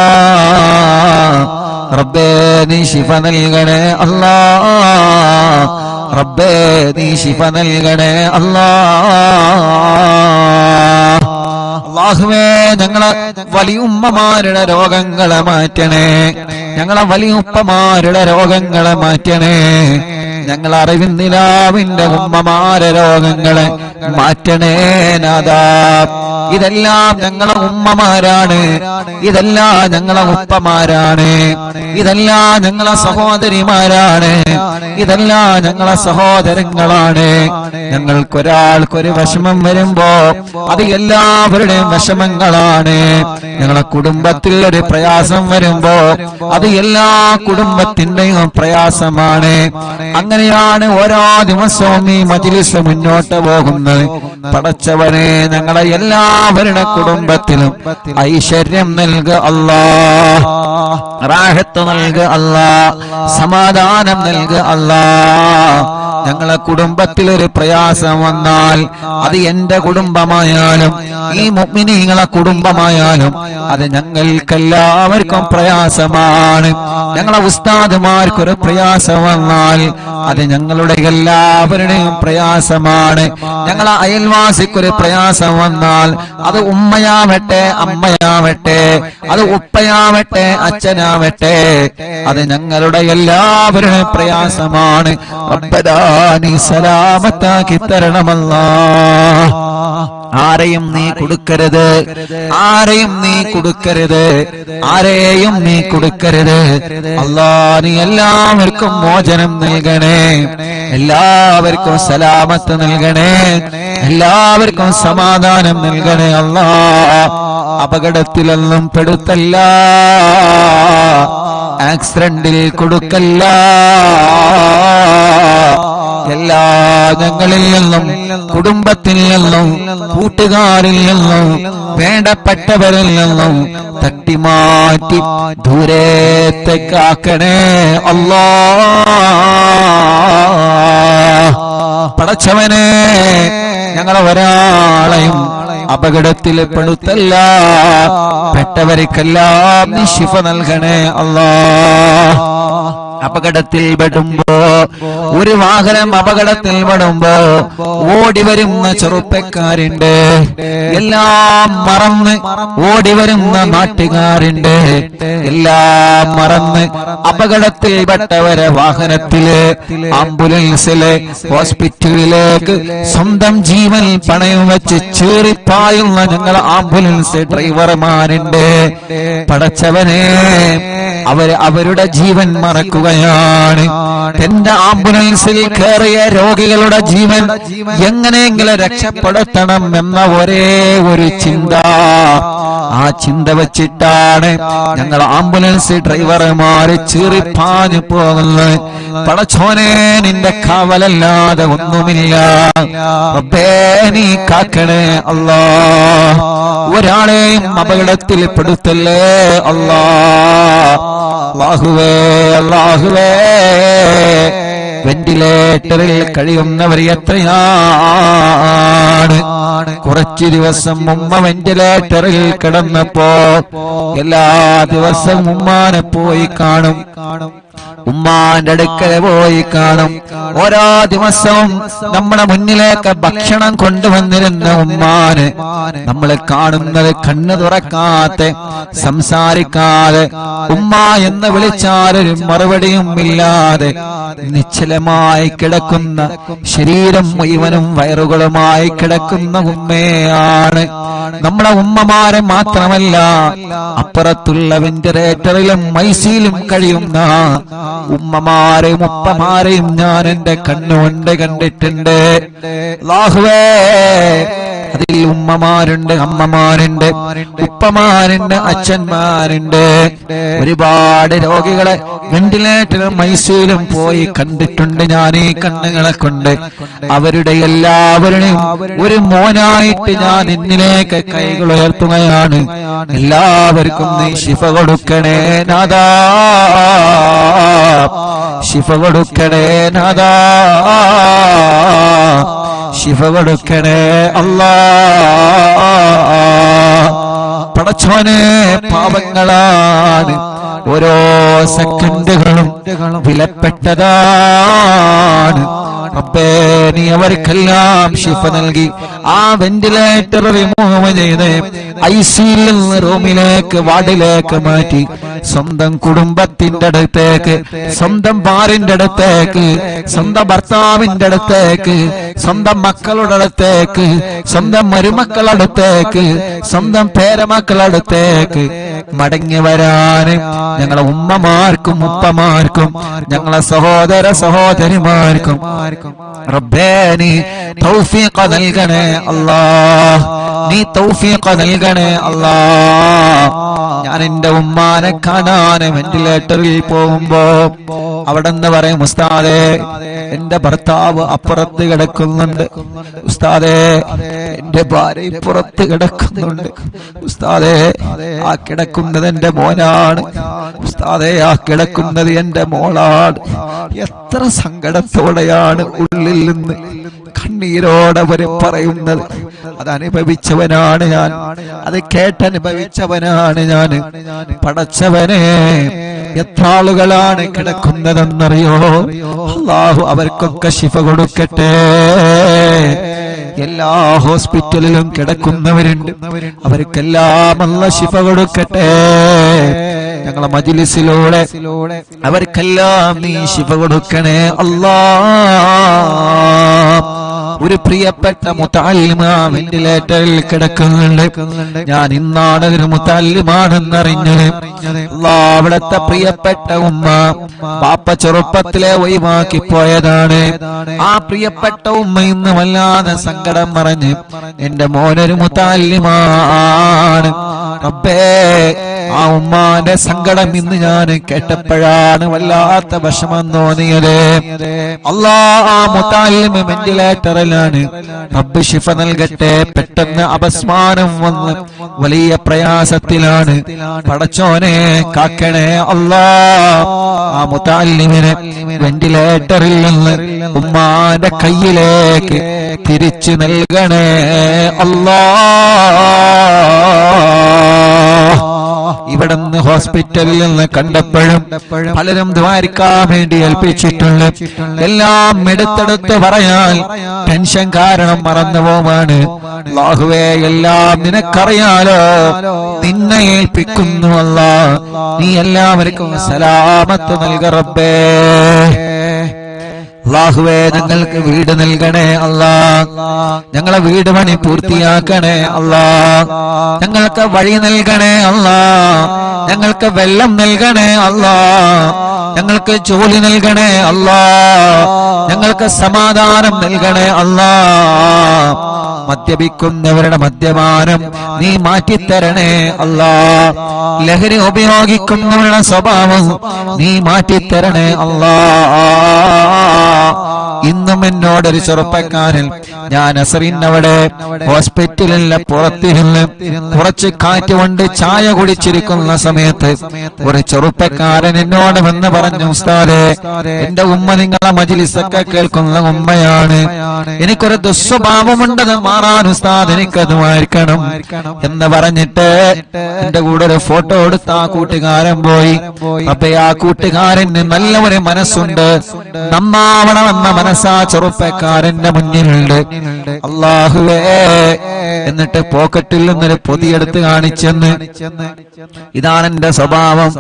റബ്ബേ നീ ശിഫ നൽകണേ അല്ലാ. റബ്ബേ നീ ശിഫ നൽകണേ അല്ലാ. അല്ലാഹുവേ ഞങ്ങളെ വലിയുമ്മമാരുടെ രോഗങ്ങളെ മാറ്റണേ. ഞങ്ങളെ വലിയുപ്പമാരുടെ രോഗങ്ങളെ മാറ്റണേ. ഞങ്ങൾ അറിവിന്ദിലാവിന്റെ ഉമ്മമാരെ രോഗങ്ങളെ മാറ്റണേ നാഥാ. ഇതെല്ലാം ഞങ്ങളെ ഉമ്മമാരാണ്, ഇതെല്ലാം ഞങ്ങളെ ഉപ്പമാരാണ്, ഇതെല്ലാം ഞങ്ങളെ സഹോദരിമാരാണ്, ഇതെല്ലാം ഞങ്ങളെ സഹോദരങ്ങളാണ്. ഞങ്ങൾക്കൊരാൾക്കൊരു വിഷമം വരുമ്പോ അത് എല്ലാവരുടെയും വിഷമങ്ങളാണ്. ഞങ്ങളെ കുടുംബത്തിൽ ഒരു പ്രയാസം വരുമ്പോ അത് എല്ലാ കുടുംബത്തിന്റെയും പ്രയാസമാണ്. അങ്ങനെയാണ് ഓരോ ദിവസവും ഈ മജ്‌ലിസ് മുന്നോട്ട് പോകുന്നത്. പടച്ചവനെ ഞങ്ങളെ എല്ലാവരുടെ കുടുംബത്തിലും ഐശ്വര്യം നൽകുക അല്ലാ, റാഹത്ത് നൽകുക അല്ലാ, സമാധാനം നൽകുക അല്ലാ. ഞങ്ങളെ കുടുംബത്തിൽ ഒരു പ്രയാസം വന്നാൽ അത് എന്റെ കുടുംബമായാലും ഈ മുഅ്മിനീങ്ങളെ കുടുംബമായാലും അത് ഞങ്ങൾക്കെല്ലാവർക്കും പ്രയാസമാണ്. ഞങ്ങളെ ഉസ്താദുമാർക്കൊരു പ്രയാസം വന്നാൽ അത് ഞങ്ങളുടെ എല്ലാവരുടെയും പ്രയാസമാണ്. ഞങ്ങളെ അയൽവാസിക്കൊരു പ്രയാസം വന്നാൽ അത് ഉമ്മയാവട്ടെ അമ്മയാവട്ടെ, അത് ഉപ്പയാവട്ടെ അച്ഛനാവട്ടെ, അത് ഞങ്ങളുടെ എല്ലാവരുടെയും പ്രയാസമാണ്. റബ്ബനാ നീ സലാമത്താക്കി തരണമല്ലാ. ആരെയും നീ കൊടുക്കരുത്, ആരെയും നീ കൊടുക്കരുത്, ആരെയും നീ കൊടുക്കരുത്. അല്ലാ നീ എല്ലാവർക്കും മോചനം നൽകണേ, എല്ലാവർക്കും സലാമത്ത് നൽകണേ, എല്ലാവർക്കും സമാധാനം നൽകണേ. അല്ലാ അപകടത്തിലൊന്നും പെടുത്തല്ല, ആക്സിഡന്റിൽ കൊടുക്കല്ല. എല്ലാ ഞങ്ങളിൽ നിന്നും കുടുംബത്തിൽ നിന്നും കൂട്ടുകാരിൽ നിന്നും വേണ്ടപ്പെട്ടവരിൽ നിന്നും തട്ടിമാറ്റി ദൂരത്തേക്കാക്കണേ അല്ലാ. പടച്ചവനെ ഞങ്ങളെ ഒരാളെയും അപകടത്തിൽ പെടുത്തല്ല, പെട്ടവർക്കെല്ലാം നീ ശിഫ നൽകണേ അല്ലാ. അപകടത്തിൽ പെടുമ്പോ, ഒരു വാഹനം അപകടത്തിൽ പെടുമ്പോ ഓടി വരുന്ന ചെറുപ്പക്കാരുണ്ട്, എല്ലാം മറന്ന് ഓടി വരുന്ന നാട്ടുകാരുണ്ട്, എല്ലാം മറന്ന് അപകടത്തിൽ പെട്ടവരെ വാഹനത്തില് ആംബുലൻസില് ഹോസ്പിറ്റലിലേക്ക് സ്വന്തം ജീവൻ പണയം വെച്ച് ചീറിപ്പായുന്ന ഞങ്ങൾ ആംബുലൻസ് ഡ്രൈവർമാരുണ്ട്. പടച്ചവനെ അവരുടെ ജീവൻ മറക്കുകയാണ്. എന്റെ ആംബുലൻസിൽ കയറിയ രോഗികളുടെ ജീവൻ എങ്ങനെയെങ്കിലും രക്ഷപ്പെടുത്തണം എന്ന ഒരേ ഒരു ചിന്ത, ആ ചിന്ത വെച്ചിട്ടാണ് ഞങ്ങൾ ആംബുലൻസ് ഡ്രൈവർമാര് ചീറിപ്പാഞ്ഞു പോകുന്നത്. പടച്ചോനെ നിന്റെ കാവലല്ലാതെ ഒന്നുമില്ല. റബ്ബേ നീ കാക്കണേ അല്ലാ. ഒരാളെയും അപകടത്തിൽ പെടുത്തല്ലേ അല്ലാ. അല്ലാഹുവേ അല്ലാഹുവേ, വെന്റിലേറ്ററിൽ കഴിയുന്നവർ എത്രയാണ്. കുറച്ചു ദിവസം ഉമ്മ വെന്റിലേറ്ററിൽ കിടന്നപ്പോ എല്ലാ ദിവസവും ഉമ്മാനെ പോയി കാണും, ഉമ്മാന്റെ അടുക്കൽ പോയി കാണും. ഓരോ ദിവസവും നമ്മുടെ മുന്നിലേക്ക് ഭക്ഷണം കൊണ്ടുവന്നിരുന്ന ഉമ്മാന് നമ്മൾ കാണുന്നത് കണ്ണു തുറക്കാതെ സംസാരിക്കാതെ ഉമ്മ എന്ന് വിളിച്ചാലൊരു മറുപടിയും ഇല്ലാതെ നിശ്ചലമായി കിടക്കുന്ന, ശരീരം മുഴുവനും വയറുകളുമായി കിടക്കുന്ന ഉമ്മയാണ്. നമ്മളെ ഉമ്മമാരെ മാത്രമല്ല, അപ്പുറത്തുള്ള വെന്റിലേറ്ററിലും ഐസിയിലും കഴിയുന്ന ഉമ്മമാരെയും ഉപ്പമാരെയും ഞാൻ എന്റെ കണ്ണുകൊണ്ട് കണ്ടിട്ടുണ്ട്. അല്ലാഹുവേ അതിൽ ഉമ്മമാരുണ്ട്, അമ്മമാരുണ്ട്, ഉപ്പമാരുണ്ട്, അച്ഛന്മാരുണ്ട്. ഒരുപാട് രോഗികളെ വെന്റിലേറ്ററിലും ഐസിയുലും പോയി കണ്ടിട്ടുണ്ട് ഞാൻ ഈ കണ്ണുകളെ കൊണ്ട്. അവരുടെ എല്ലാവരുടെയും ഒരു മോനായിട്ട് ഞാൻ നിന്നിലേക്ക് കൈകൾ ഉയർത്തുകയാണ്. എല്ലാവർക്കും നീ ശിഫ കൊടുക്കണേ നാഥാ, ശിഫ കൊടുക്കണേ നാഥാ, ശിഫ കൊടുക്കണേ അല്ലാഹ്. പടച്ചോനെ, പാപങ്ങളാണ്, ഓരോ സെക്കൻഡുകളും വിലപ്പെട്ടതാണ്. റബ്ബേ, നീ അവർക്കെല്ലാം ശിഫ നൽകി ആ വെന്റിലേറ്റർ റിമൂവ് ചെയ്ത് ഐസിയിൽ നിന്ന് റൂമിലേക്ക്, വാർഡിലേക്ക് മാറ്റി സ്വന്തം കുടുംബത്തിന്റെ അടുത്തേക്ക്, സ്വന്തം ഭാര്യന്റെ അടുത്തേക്ക്, സ്വന്തം ഭർത്താവിന്റെ അടുത്തേക്ക്, സ്വന്തം മക്കളുടെ അടുത്തേക്ക്, സ്വന്തം മരുമക്കളുടെ അടുത്തേക്ക്, സ്വന്തം പേരമക്കളുടെ അടുത്തേക്ക് മടങ്ങി വരാനും ഞങ്ങളെ ഉമ്മമാർക്കും ഉപ്പമാർക്കും ഞങ്ങളെ സഹോദര സഹോദരിമാർക്കും റബ്ബേ നീ തൗഫീഖ് നൽകണേ അല്ലാഹ്, നീ തൗഫീഖ് നൽകണേ അല്ലാഹ്. ഞാൻ എന്റെ ഉമ്മാനെ കാണാൻ വെന്റിലേറ്ററിൽ പോകുമ്പോ അവിടെ നിന്ന് പറയും, ഉസ്താദേ എന്റെ ഭർത്താവ് അപ്പുറത്ത് കിടക്കുന്നുണ്ട്, ഉസ്താദേ എന്റെ ഭാര്യ പുറത്ത് കിടക്കുന്നുണ്ട്, ഉസ്താദേ ആ കിടക്കുന്നത് എന്റെ മോനാണ്, ഉസ്താദേ ആ കിടക്കുന്നത് എന്റെ മോളാണ്. എത്ര സങ്കടത്തോടെയാണ് ഉള്ളിൽ നിന്ന് കണ്ണീരോടെ അവര് പറയുന്നത്. അതനുഭവിച്ചവനാണ് ഞാൻ, അത് കേട്ടനുഭവിച്ചവനാണ് ഞാൻ. പടച്ചവനെ, എത്ര ആളുകളാണ് കിടക്കുന്നതെന്നറിയോ? അല്ലാഹു അവർക്കൊക്കെ ശിഫ കൊടുക്കട്ടെ. എല്ലാ ഹോസ്പിറ്റലിലും കിടക്കുന്നവരുണ്ട്, അവർക്കെല്ലാം അല്ലാഹു ശിഫ കൊടുക്കട്ടെ. ഞങ്ങളെ മജ്‌ലിസിലൂടെ അവർക്കെല്ലാം നീ ശിഫ കൊടുക്കണേ അല്ലാഹ്. ഒരു പ്രിയപ്പെട്ട മുതഅല്ലിമ വെന്റിലേറ്ററിൽ കിടക്കുന്നുണ്ട്. ഞാൻ ഇന്നാണ് ഒരു മുതഅല്ലിമാണെന്നറിഞ്ഞത്. അല്ലാഹ്, അവിടുത്തെ പ്രിയപ്പെട്ട ഉമ്മ ബാപ്പ ചെറുപ്പത്തിലെ ഒഴിവാക്കി പോയതാണ്. ആ പ്രിയപ്പെട്ട ഉമ്മ ഇന്ന് വല്ലാതെ സങ്കടം പറഞ്ഞ് എന്റെ മോനൊരു മുതഅല്ലിമാണ്. റബ്ബേ, ആ ഉമ്മാന്റെ സങ്കടം ഇന്ന് ഞാൻ കേട്ടപ്പോഴാണ് വല്ലാത്ത വിഷമം തോന്നിയത്. അല്ലാഹ്, ആ മുതഅല്ലിമ വെന്റിലേറ്ററിലാണ്. റബ്ബ് ശിഫ നൽകട്ടെ. പെട്ടെന്ന് അപസ്മാരം വന്ന് വലിയ പ്രയാസത്തിലാണ്. പടച്ചോനെ കാക്കണേ അല്ലാഹ്. ആ മുതഅല്ലിമിനെ വെന്റിലേറ്ററിൽ നിന്ന് ഉമ്മാന്റെ കയ്യിലേക്ക് തിരിച്ചു നൽകണേ അല്ലാഹ്. ഇവിടുന്ന് ഹോസ്പിറ്റലിൽ നിന്ന് കണ്ടപ്പോഴും പലരും ദ്വാരിക്കാൻ വേണ്ടി ഏൽപ്പിച്ചിട്ടുണ്ട്. എല്ലാം എടുത്തെടുത്ത് പറയാൻ ടെൻഷൻ കാരണം മറന്നുപോവാണ്. അല്ലാഹുവേ, എല്ലാം നിനക്കറിയാലോ, നിന്നെ ഏൽപ്പിക്കുന്നു അല്ലാഹ്. നീ എല്ലാവർക്കും സലാമത്ത് നൽക റബ്ബേ. അല്ലാഹുവേ, ഞങ്ങൾക്ക് വീട് നൽകണേ അല്ലാഹ്. ഞങ്ങളെ വീട് പണി പൂർത്തിയാക്കണേ അല്ലാഹ്. ഞങ്ങൾക്ക് വഴി നൽകണേ അല്ലാഹ്. ഞങ്ങൾക്ക് വെള്ളം നൽകണേ അല്ലാഹ്. ഞങ്ങൾക്ക് ജോലി നൽകണേ അല്ലാഹ്. ഞങ്ങൾക്ക് സമാധാനം നൽകണേ അല്ലാഹ്. മദ്യപിക്കുന്നവരുടെ മദ്യപാനം നീ മാറ്റിത്തരണേ അല്ലാഹ്. ലഹരി ഉപയോഗിക്കുന്നവരുടെ സ്വഭാവം നീ മാറ്റിത്തരണേ അല്ലാഹ്. ഇന്നും എന്നോടൊരു ചെറുപ്പക്കാരൻ, ഞാൻ അസറിനവിടെ ഹോസ്പിറ്റലിലെ പുറത്തിരുന്ന് കുറച്ച് കാറ്റ് കൊണ്ട് ചായ കുടിച്ചിരിക്കുന്ന സമയത്ത് ഒരു ചെറുപ്പക്കാരൻ എന്നോട് വന്ന് പറഞ്ഞു, ഉസ്താദേ, എന്റെ ഉമ്മ നിങ്ങളെ മജ്‌ലിസൊക്കെ കേൾക്കുന്ന ഉമ്മയാണ്, എനിക്കൊരു ദുസ്വഭാവമുണ്ടെന്ന് മാറാൻ ഉസ്താദ് എനിക്കത് മാറ്റണം എന്ന് പറഞ്ഞിട്ട് എന്റെ കൂടെ ഒരു ഫോട്ടോ എടുത്ത് ആ കൂട്ടുകാരൻ പോയി. അപ്പൊ ആ കൂട്ടുകാരന് നല്ല ഒരു മനസ്സുണ്ട്, നന്നാവണമെന്ന മനസ്സാ ചെറുപ്പക്കാരന്റെ മുന്നിലുണ്ട്. അല്ലാഹുവേ, എന്നിട്ട് പോക്കറ്റിൽ നിന്നൊരു പൊതിയെടുത്ത് കാണിച്ചെന്ന്, ഇതാണ് എന്റെ സ്വഭാവം.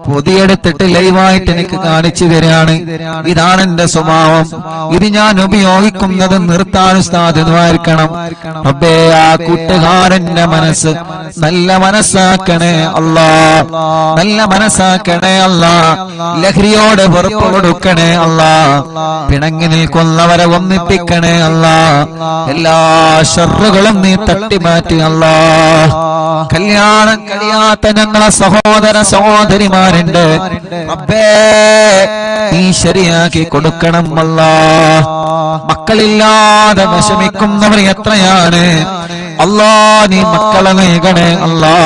പൊതിയെടുത്തിട്ട് ലൈവായിട്ട് എനിക്ക് കാണിച്ചു തരാണ്, ഇതാണ് എന്റെ സ്വഭാവം, ഇത് ഞാൻ ഉപയോഗിക്കുന്നത് നിർത്താൻ ഉസ്താദ് ദ്വാരിക്കണം. റബ്ബേ, ആ കൂട്ടുകാരന്റെ മനസ്സ് നല്ല മനസ്സാക്കണേ അല്ലാഹ്, നല്ല മനസ്സാക്കണേ അല്ലാഹ്. ലഹരിയോട് വെറുപ്പ് കൊടുക്കണേ അല്ലാഹ്. പിണങ്ങി നിൽക്കുന്നവരെ ഒന്നിപ്പിക്കണേ അല്ലാ. എല്ലാ ശർറുകളും നീ തട്ടിമാറ്റി അല്ലാ. കല്യാണം കഴിയാത്ത ഞങ്ങളെ സഹോദര സഹോദരിമാരുണ്ട് റബ്ബേ, നീ ശരിയാക്കി കൊടുക്കണം അല്ലാ. മക്കളില്ലാതെ വിഷമിക്കുന്നവർ എത്രയാണ് അല്ലാ. നീ മക്കളെ നൽകണേ അല്ലാ.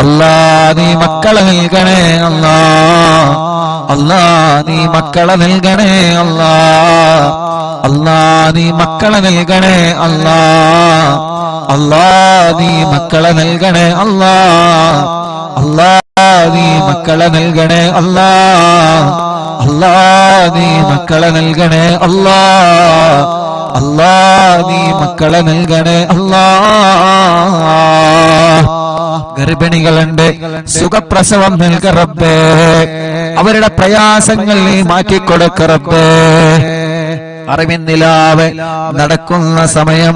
അല്ലാ നീ മക്കളെ നൽകണേ അല്ലാ. അല്ലാ നീ മക്കളെ നൽകണേ അല്ലാ. അല്ലാ നീ മക്കളെ നൽകണേ അല്ലാ. അല്ലാ നീ മക്കളെ നൽകണേ അല്ലാ. അല്ലാ നീ മക്കളെ നൽകണേ അല്ലാ. അല്ലാ നീ മക്കളെ നൽകണേ അല്ലാ. അല്ലാ നീ മക്കളെ നൽകണേ അല്ലാ. ഗർഭിണികളുണ്ട്, സുഖപ്രസവം നൽക റബ്ബേ. അവരുടെ പ്രയാസങ്ങൾ നീ മാറ്റിക്കൊടുക്ക റബ്ബേ. അറിവിന്നിലാവ് നടക്കുന്ന സമയം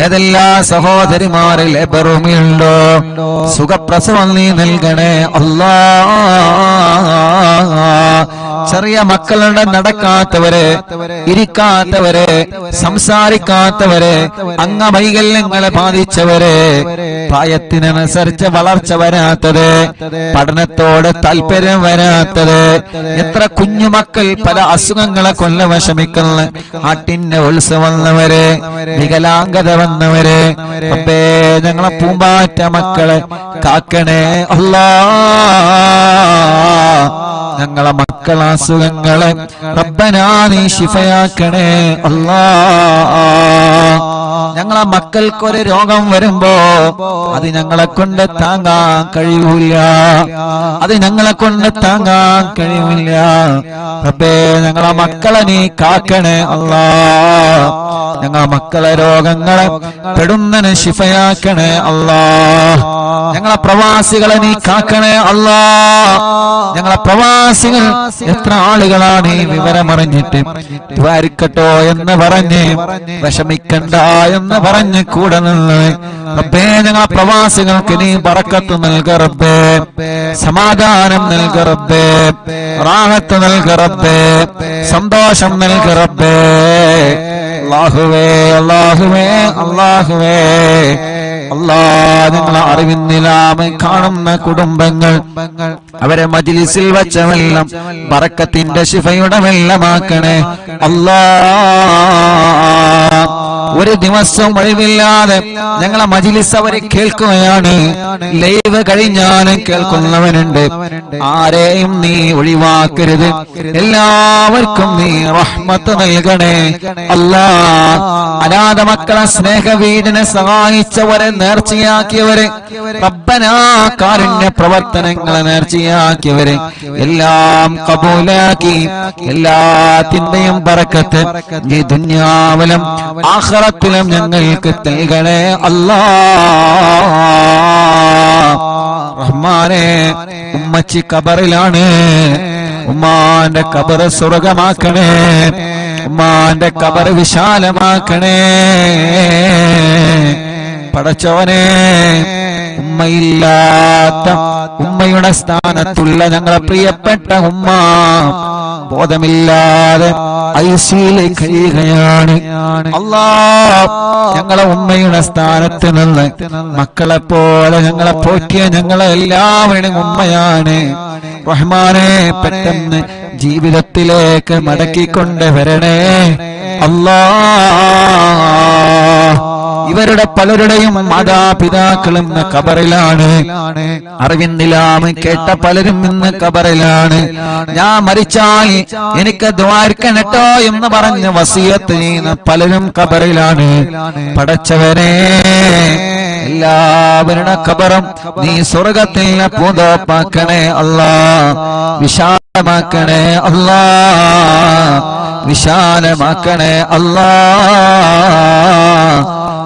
ഏതെല്ലാ സഹോദരിമാരിൽ ലേബറുമിയുണ്ടോ സുഖപ്രസവം നീ നൽകണേ അല്ലാ. ചെറിയ മക്കളുടെ നടക്കാത്തവരെ, ഇരിക്കാത്തവരെ, സംസാരിക്കാത്തവരെ, അംഗവൈകല്യങ്ങളെ ബാധിച്ചവരെ, പ്രായത്തിനനുസരിച്ച് വളർച്ച വരാത്തത്, പഠനത്തോട് താല്പര്യം വരാത്തത്, എത്ര കുഞ്ഞുമക്കൾ പല അസുഖങ്ങളെ കൊല്ല വിഷമിക്കുന്ന ആട്ടിന്റെ ഉത്സവം വന്നവരെ, വികലാംഗത വന്നവരെ, റബ്ബേ ഞങ്ങളെ പൂമ്പാറ്റ മക്കളെ കാക്കണേ അല്ലാ. ഞങ്ങളെ മക്കളെ അസുഖങ്ങളെ റബ്ബനാ നീ ശിഫയാക്കണേ അല്ലാ. ഞങ്ങളെ മക്കൾക്കൊരു രോഗം വരുമ്പോ അത് ഞങ്ങളെ കൊണ്ട് താങ്ങാൻ കഴിയൂല. അത് ഞങ്ങളെ കൊണ്ട് താങ്ങാൻ കഴിയൂല. റബ്ബേ ഞങ്ങളെ മക്കളെ നീ കാക്കണേ അല്ലാ. ഞങ്ങളെ മക്കളെ രോഗങ്ങളെ പെടുന്നതിന് ശിഫയാക്കണേ അല്ലാ. ഞങ്ങളെ പ്രവാസികളെ നീ കാക്കണേ അല്ലാ. ഞങ്ങളെ പ്രവാസികൾ എത്ര ആളുകളാണ് ഈ വിവരമറിഞ്ഞിട്ട് ദ്വാരിക്കട്ടോ എന്ന് പറഞ്ഞ് വിഷമിക്കണ്ട എന്ന് പറഞ്ഞ് കൂടെ നിന്ന് റബ്ബേ ഞങ്ങളെ പ്രവാസികൾക്ക് നീ ബറക്കത്ത് നൽക റബ്ബേ. സമാധാനം നൽക റബ്ബേ. റാഹത്ത് നൽക റബ്ബേ. സന്തോഷം നൽക റബ്ബേ. അല്ലാഹുവേ അല്ലാഹുവേ അല്ലാഹുവേ അല്ലാ. നിങ്ങളെ അറിവിന്നിലാമ കാണുന്ന കുടുംബങ്ങൾ അവരെ മജ്ലിസിൽ വച്ച വെള്ളം ബറക്കത്തിന്റെ ശിഫയുടെ വെള്ളമാക്കണേ അല്ലാ. ഒരു ദിവസം ഒഴിവില്ലാതെ ഞങ്ങളെ മജ്ലിസ് അവരെ കേൾക്കുകയാണ്. ലൈവ് കഴിഞ്ഞാലും കേൾക്കുന്നവനുണ്ട്. ആരെയും നീ ഒഴിവാക്കരുത്. എല്ലാവർക്കും നീ റഹ്മത്ത് നൽകണേ അല്ലാ. അനാഥ മക്കളെ സ്നേഹവീടിനെ സഹായിച്ചവരെ, നേർച്ചയാക്കിയവരെ, റബ്ബനാ കാരുണ്യ പ്രവർത്തനങ്ങളെ നേർച്ചയാക്കിയവരെ എല്ലാം കബൂലാക്കി എല്ലാത്തിന്റെയും ബറക്കത്ത് ഈ ദുനിയാവിലും ആഖിറത്തിലും ഞങ്ങൾക്ക് നൽകണേ അല്ലാ. റഹ്മാനേ, ഉമ്മച്ചി ഖബറിലാണ്. ഉമ്മാന്റെ ഖബർ സ്വർഗമാക്കണേ. ഉമ്മാന്റെ ഖബർ വിശാലമാക്കണേ. പടച്ചോനെ, ഉമ്മയില്ലാത്ത ഉമ്മയുടെ സ്ഥാനത്തുള്ള ഞങ്ങളെ പ്രിയപ്പെട്ട ഉമ്മ ബോധമില്ലാതെ ഐസിയിലേക്ക് കഴിയുകയാണ് അല്ലാ. ഞങ്ങളെ ഉമ്മയുടെ സ്ഥാനത്ത് നിന്ന് മക്കളെ പോലെ ഞങ്ങളെ പോറ്റിയ ഞങ്ങളെ എല്ലാവരുടെയും ഉമ്മയാണ്. റഹ്മാനെ, പെട്ടെന്ന് ജീവിതത്തിലേക്ക് മടക്കിക്കൊണ്ട് വരണേ അല്ലാ. ഇവരുടെ പലരുടെയും മാതാപിതാക്കളും ഇന്ന് ഖബറിലാണ്. അറിവിന്നിലാമ കേട്ട പലരും ഇന്ന് ഖബറിലാണ്. ഞാൻ മരിച്ചാൽ എനിക്ക് ദ്വാരക്കണട്ടോ എന്ന് പറഞ്ഞ് വസിയത്ത് ചെയ്യുന്ന പലരും ഖബറിലാണ്. പടച്ചവനെ, എല്ലാവരുടെ ഖബറും നീ സ്വർഗത്തിൽ പൂന്തോപ്പാക്കണേ അല്ലാ. വിശാലമാക്കണേ അല്ലാ. വിശാലമാക്കണേ അല്ലാ.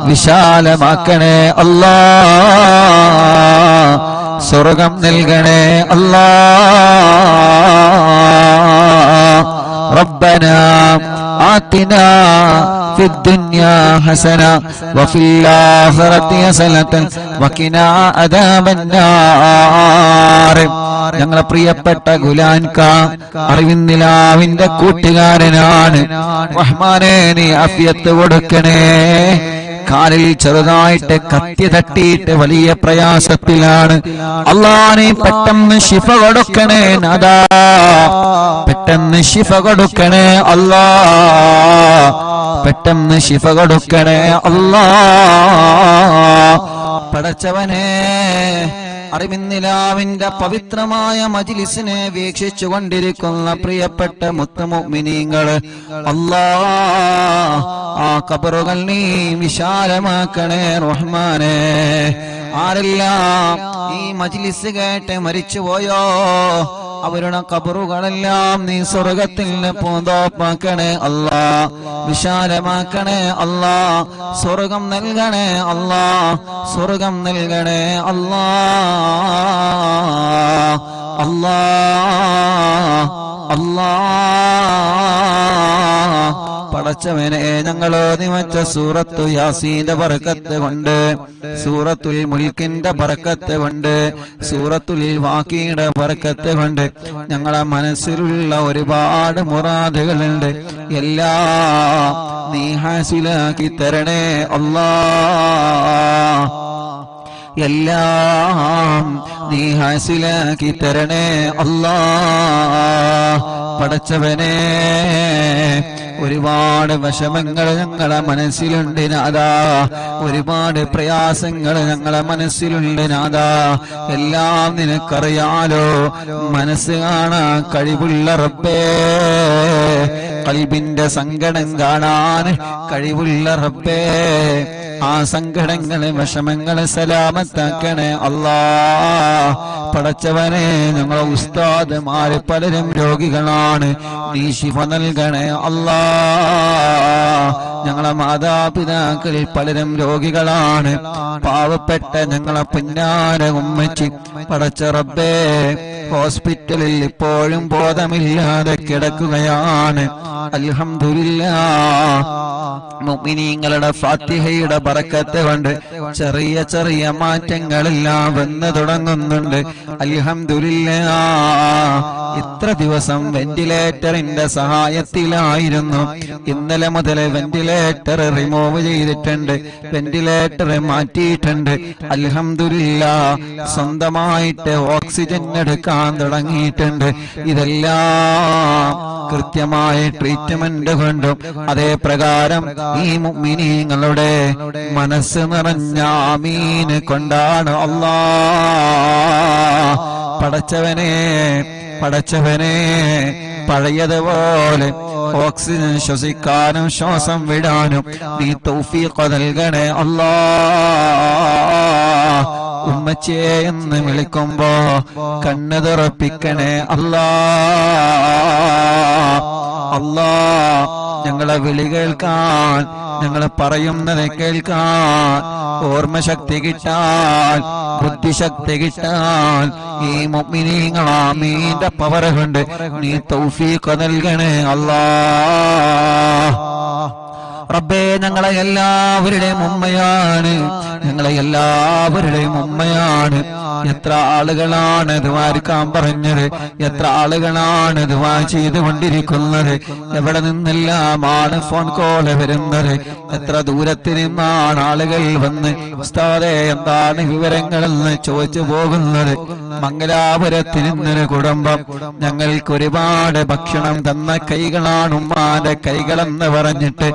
വിശാലമാക്കണേ അല്ലാ. സ്വർഗം നൽകണേ അല്ലാ. റബ്ബനാ ആതിനാ في الدنيا حسنة وفي الآخرة حسنة وقنا عذاب النار. ഞങ്ങളെ പ്രിയപ്പെട്ട ഗുലാൻക അറിവിന്നിലാവിന്റെ കൂട്ടുകാരനാണ്. റഹ്മാനെ നീ ആഫിയത്ത് കൊടുക്കണേ. കാലിൽ ചെറുതായിട്ട് കത്തി തട്ടിയിട്ട് വലിയ പ്രയാസത്തിലാണ്. അല്ലാഹ് നീ പെട്ടെന്ന് ശിഫ കൊടുക്കണേ നാദാ, പെട്ടെന്ന് ശിഫ കൊടുക്കണേ അല്ലാഹ്, പെട്ടെന്ന് ശിഫ കൊടുക്കണേ അല്ലാഹ്. പടച്ചവനെ അറിവിന്നിലാവിന്റെ പവിത്രമായ മജ്ലിസിനെ വീക്ഷിച്ചു കൊണ്ടിരിക്കുന്ന പ്രിയപ്പെട്ട മുത്തുമുഅ്മിനീങ്ങള്, അല്ലാഹ് ആ ഖബറുകൾ നീ വിശാലമാക്കണേ റഹ്മാനേ. ആരെല്ലാം ഈ മജ്ലിസ് കേട്ട് മരിച്ചുപോയോ അവരുടെ ഖബറുകളെല്ലാം നീ സ്വർഗത്തിൽ പൂന്തോപ്പാക്കണേ അല്ലാഹ്, വിശാലമാക്കണേ അല്ലാഹ്, സ്വർഗം നൽകണേ അല്ലാഹ്, സ്വർഗം നൽകണേ അല്ലാഹ്, അല്ലാഹ്, അല്ലാഹ്. പടച്ചവനെ ഞങ്ങളോ നിമച്ച സൂറത്തു യാസീന്റെ ബറക്കത്ത് കൊണ്ട്, സൂറത്തുൽ മുൽക്കിന്റെ ബറക്കത്ത് കൊണ്ട്, സൂറത്തുൽ വാഖിയുടെ ബറക്കത്ത് കൊണ്ട് ഞങ്ങളെ മനസ്സിലുള്ള ഒരുപാട് മുറാദുകളുണ്ട്, എല്ലാം നീ ഹാസിലാക്കി തരണേ അല്ലാഹ്, എല്ലാം നീ ഹാസിലാക്കി തരണേ അല്ലാഹ്. പടച്ചവനെ ഒരുപാട് വിഷമങ്ങൾ ഞങ്ങളെ മനസ്സിലുണ്ട് നാദാ, ഒരുപാട് പ്രയാസങ്ങൾ ഞങ്ങളെ മനസ്സിലുണ്ട് നാദാ. എല്ലാം നിനക്കറിയാലോ, മനസ്സ് കാണാൻ കഴിവുള്ള റബ്ബേ, ഖൽബിന്റെ സങ്കടം കാണാൻ കഴിവുള്ള റബ്ബേ, ആ സങ്കടങ്ങളെ വിഷമങ്ങളെ സലാമത്താക്കണേ അല്ലാഹ്. പടച്ചവനെ ഞങ്ങളെ ഉസ്താദുമാര് പലരും രോഗികളാണ്, നീ ശിഫ നൽകണേ അല്ലാഹ്. ഞങ്ങളെ മാതാപിതാക്കളിൽ പലരും രോഗികളാണ്, പാവപ്പെട്ട ഞങ്ങളെ പിന്നാര ഉമ്മച്ചി പടച്ച റബ്ബേ ഹോസ്പിറ്റലിൽ ഇപ്പോഴും ബോധമില്ലാതെ കിടക്കുകയാണ്. അൽഹംദുലില്ലാഹ് മുഅ്മിനീങ്ങളുടെ ഫാത്തിഹയുടെ ബറക്കത്ത് കൊണ്ട് ചെറിയ ചെറിയ മാറ്റങ്ങളെല്ലാം വന്നു തുടങ്ങുന്നുണ്ട്. അൽഹംദുലില്ലാഹ് ഇത്ര ദിവസം വെന്റിലേറ്ററിന്റെ സഹായത്തിലായിരുന്നു, ഇന്നലെ മുതൽ വെന്റിലേറ്റർ റിമൂവ് ചെയ്തിട്ടുണ്ട്, വെന്റിലേറ്റർ മാറ്റിയിട്ടുണ്ട്. അൽഹംദുലില്ലാഹ് സ്വന്തമായിട്ട് ഓക്സിജൻ എടുക്കാൻ തുടങ്ങിയിട്ടുണ്ട്. ഇതെല്ലാം കൃത്യമായ ട്രീറ്റ്മെന്റ് കൊണ്ടും അതേ പ്രകാരം ഈ മുഅ്മിനീങ്ങളുടെ മനസ്സ് നിറഞ്ഞ ആമീൻ കൊണ്ടാണ് അല്ലാഹ്. പടച്ചവനെ പടച്ചവനെ പഴയതുപോലെ ഓക്സിജൻ ശ്വസിക്കാനും ശ്വാസം വിടാനും നീ തൗഫീഖ് നൽകണേ അല്ലാഹ്. ഉമ്മച്ചേ എന്ന് വിളിക്കുമ്പോ കണ്ണ് തുറപ്പിക്കണേ അല്ലാഹ്. അല്ലാഹ് ഞങ്ങളെ വിളി കേൾക്കാൻ, ഞങ്ങളെ പറയുന്നത് കേൾക്കാൻ, ഓർമ്മശക്തി കിട്ടാൻ, ബുദ്ധിശക്തി കിട്ടാൻ ഈ മുഅ്മിനീങ്ങൾ ആമീന്റെ പവർ കൊണ്ട് നീ തൗഫീഖ് നൽകണേ അല്ലാഹ്. റബ്ബേ ഞങ്ങളെ എല്ലാവരുടെയും ഉമ്മയാണ്, ഞങ്ങളെ എല്ലാവരുടെയും ഉമ്മയാണ്. എത്ര ആളുകളാണ് ദ്വാരക്കാൻ പറഞ്ഞത്, എത്ര ആളുകളാണ് ദ്വാ ചെയ്തുകൊണ്ടിരിക്കുന്നത്, എവിടെ നിന്നെല്ലാമാണ് ഫോൺ കോള് വരുന്നത്, എത്ര ദൂരത്തിൽ നിന്നാണ് ആളുകൾ വന്ന് ഉസ്താദേ എന്താണ് വിവരങ്ങളെന്ന് ചോദിച്ചു പോകുന്നത്. മംഗലാപുരത്തിൽ നിന്നൊരു കുടുംബം ഞങ്ങൾക്ക് ഒരുപാട് ഭക്ഷണം തന്ന കൈകളാണ് ഉമ്മാന്റെ കൈകളെന്ന് പറഞ്ഞിട്ട്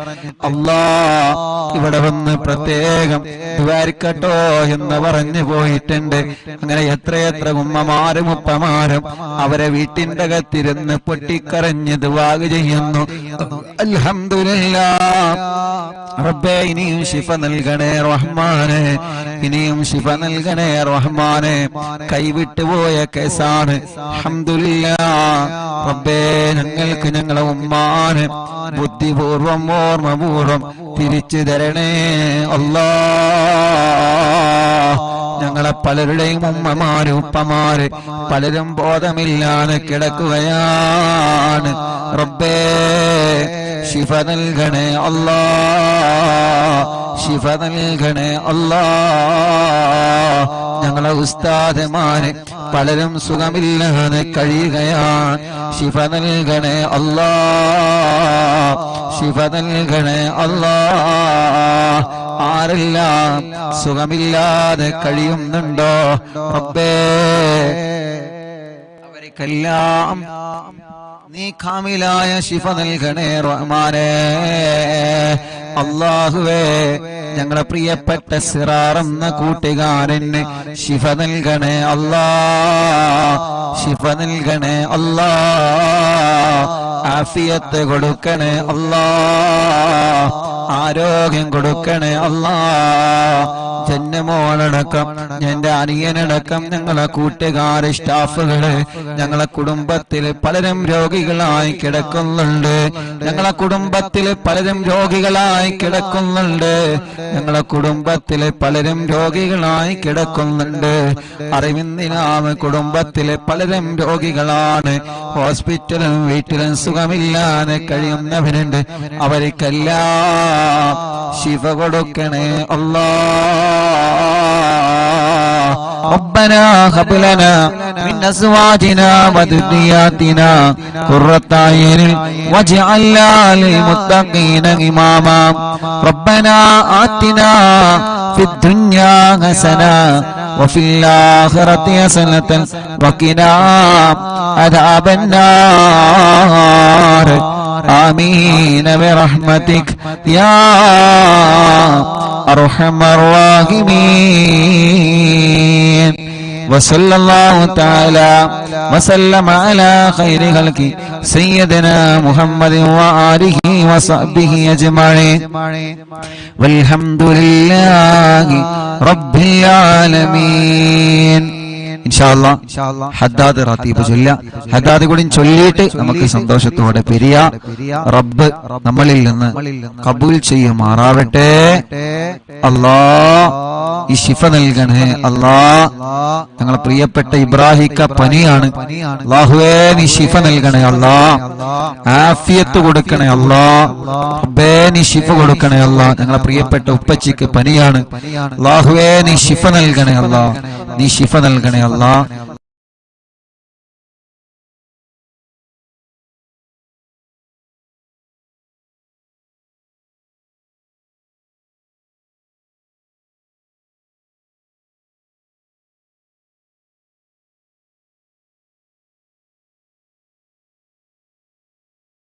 അല്ലാഹ് ഇവിടെ വന്ന് പ്രത്യേകം ദ്വാരിക്കട്ടോ എന്ന് പറഞ്ഞു പോയിട്ടുണ്ട്. അങ്ങനെ എത്രയെത്ര ഉമ്മമാരും ഉപ്പമാരും അവരെ വീട്ടിന്റെ അകത്തിരുന്ന് പൊട്ടിക്കരഞ്ഞ് ദുആ ചെയ്യുന്നു. അൽഹംദുലില്ലാഹ് റബ്ബേ ഇനിയും ശിഫ നൽകണേ റഹ്മാനെ, ഇനിയും ശിഫ നൽകണേ റഹ്മാനെ. കൈവിട്ടുപോയ കേസാണ്. അൽഹംദുലില്ലാഹ് റബ്ബേ ഞങ്ങൾക്ക് ഞങ്ങളെ ഉമ്മാനെ ബുദ്ധിപൂർവം ഓർമ്മപൂർവം തിരിച്ചു തരണേ അല്ലാഹ്. ഞങ്ങളെ പലരുടെയും ഉമ്മമാര് ഉപ്പമാര് പലരും ബോധമില്ലാതെ കിടക്കുകയാണ്. റബ്ബേ ശിഫ നൽകണേ അല്ലാ, ശിഫ നൽകണേ അല്ലാ. ഞങ്ങളെ ഉസ്താദുമാര് പലരും സുഖമില്ലാതെ കഴിയുകയാണ്. ശിഫ നൽകണേ അല്ലാ, ശിഫ നൽകണേ അല്ലാ. ആരെല്ലാം സുഖമില്ലാതെ കഴിയുന്നുണ്ടോ റബ്ബേ, അവർക്കെല്ലാം നീ കാമിലായ ശിഫ നൽകണേ റഹ്മാനേ. അല്ലാഹുവേ, ഞങ്ങളെ പ്രിയപ്പെട്ട സിറാർ എന്ന കൂട്ടുകാരന് ശിഫ നൽകണേ അല്ലാ, ശിഫ നൽകണേ അല്ലാ. ആഫിയത്ത് കൊടുക്കണേ അല്ലാ, ആരോഗ്യം കൊടുക്കണേ അല്ലാ. ജന്മോളടക്കം എന്റെ അനിയനടക്കം ഞങ്ങളെ കൂട്ടുകാര് സ്റ്റാഫുകള് ഞങ്ങളെ കുടുംബത്തിൽ പലരും രോഗികളായി കിടക്കുന്നുണ്ട്. ഞങ്ങളെ കുടുംബത്തിൽ പലരും രോഗികളായി കിടക്കുന്നുണ്ട്. ഞങ്ങളെ കുടുംബത്തിൽ പലരും രോഗികളായി കിടക്കുന്നുണ്ട്. അറിവിന്ദിനാമ കുടുംബത്തിലെ പലരും രോഗികളാണ്. ഹോസ്പിറ്റലും വീട്ടിലും സുഖമില്ലാതെ കഴിയുന്നവരുണ്ട്. അവർക്കെല്ലാം ശിഫ കൊടുക്കണേ അല്ലാ. ربنا هب لنا من أزواجنا وذرياتنا قرة أعين واجعلنا للمتقين إماما. ربنا آتنا في الدنيا حسنة وفي الآخرة حسنة وقنا عذاب النار. آمين برحمتك يا أرحم الراحمين. وصلى الله تعالى وسلم على خير خلق سيدنا محمد وآله وصحبه أجمعين والحمد لله رب العالمين. ഇൻഷാല്ലാ ഹദ്ദാദ് റാത്തീബ് ചൊല്ലുക. ഹദ്ദാദ് കൂടി ചൊല്ലിയിട്ട് നമുക്ക് സന്തോഷത്തോടെ പിരിയ. റബ്ബ് നമ്മളിൽ നിന്ന് കബൂൽ ചെയ്യുമാറാവട്ടെ. അല്ലാ, ഈ ശിഫ നൽകണേ അല്ലാ. ഞങ്ങളെ പ്രിയപ്പെട്ട ഇബ്രാഹിക്ക പനിയാണ്. അല്ലാഹുവേ, നീ ശിഫ നൽകണേ അല്ലാ. ആഫിയത്ത് കൊടുക്കണേ അല്ലാ. റബ്ബേ, നീ ശിഫ കൊടുക്കണേ അല്ലാ. ഞങ്ങളെ പ്രിയപ്പെട്ട ഉപ്പച്ചിക്ക് പനിയാണ്. അല്ലാഹുവേ, നീ ശിഫ നൽകണേ അല്ലാ. നീ ശിഫ നൽകണേ അല്ലാ.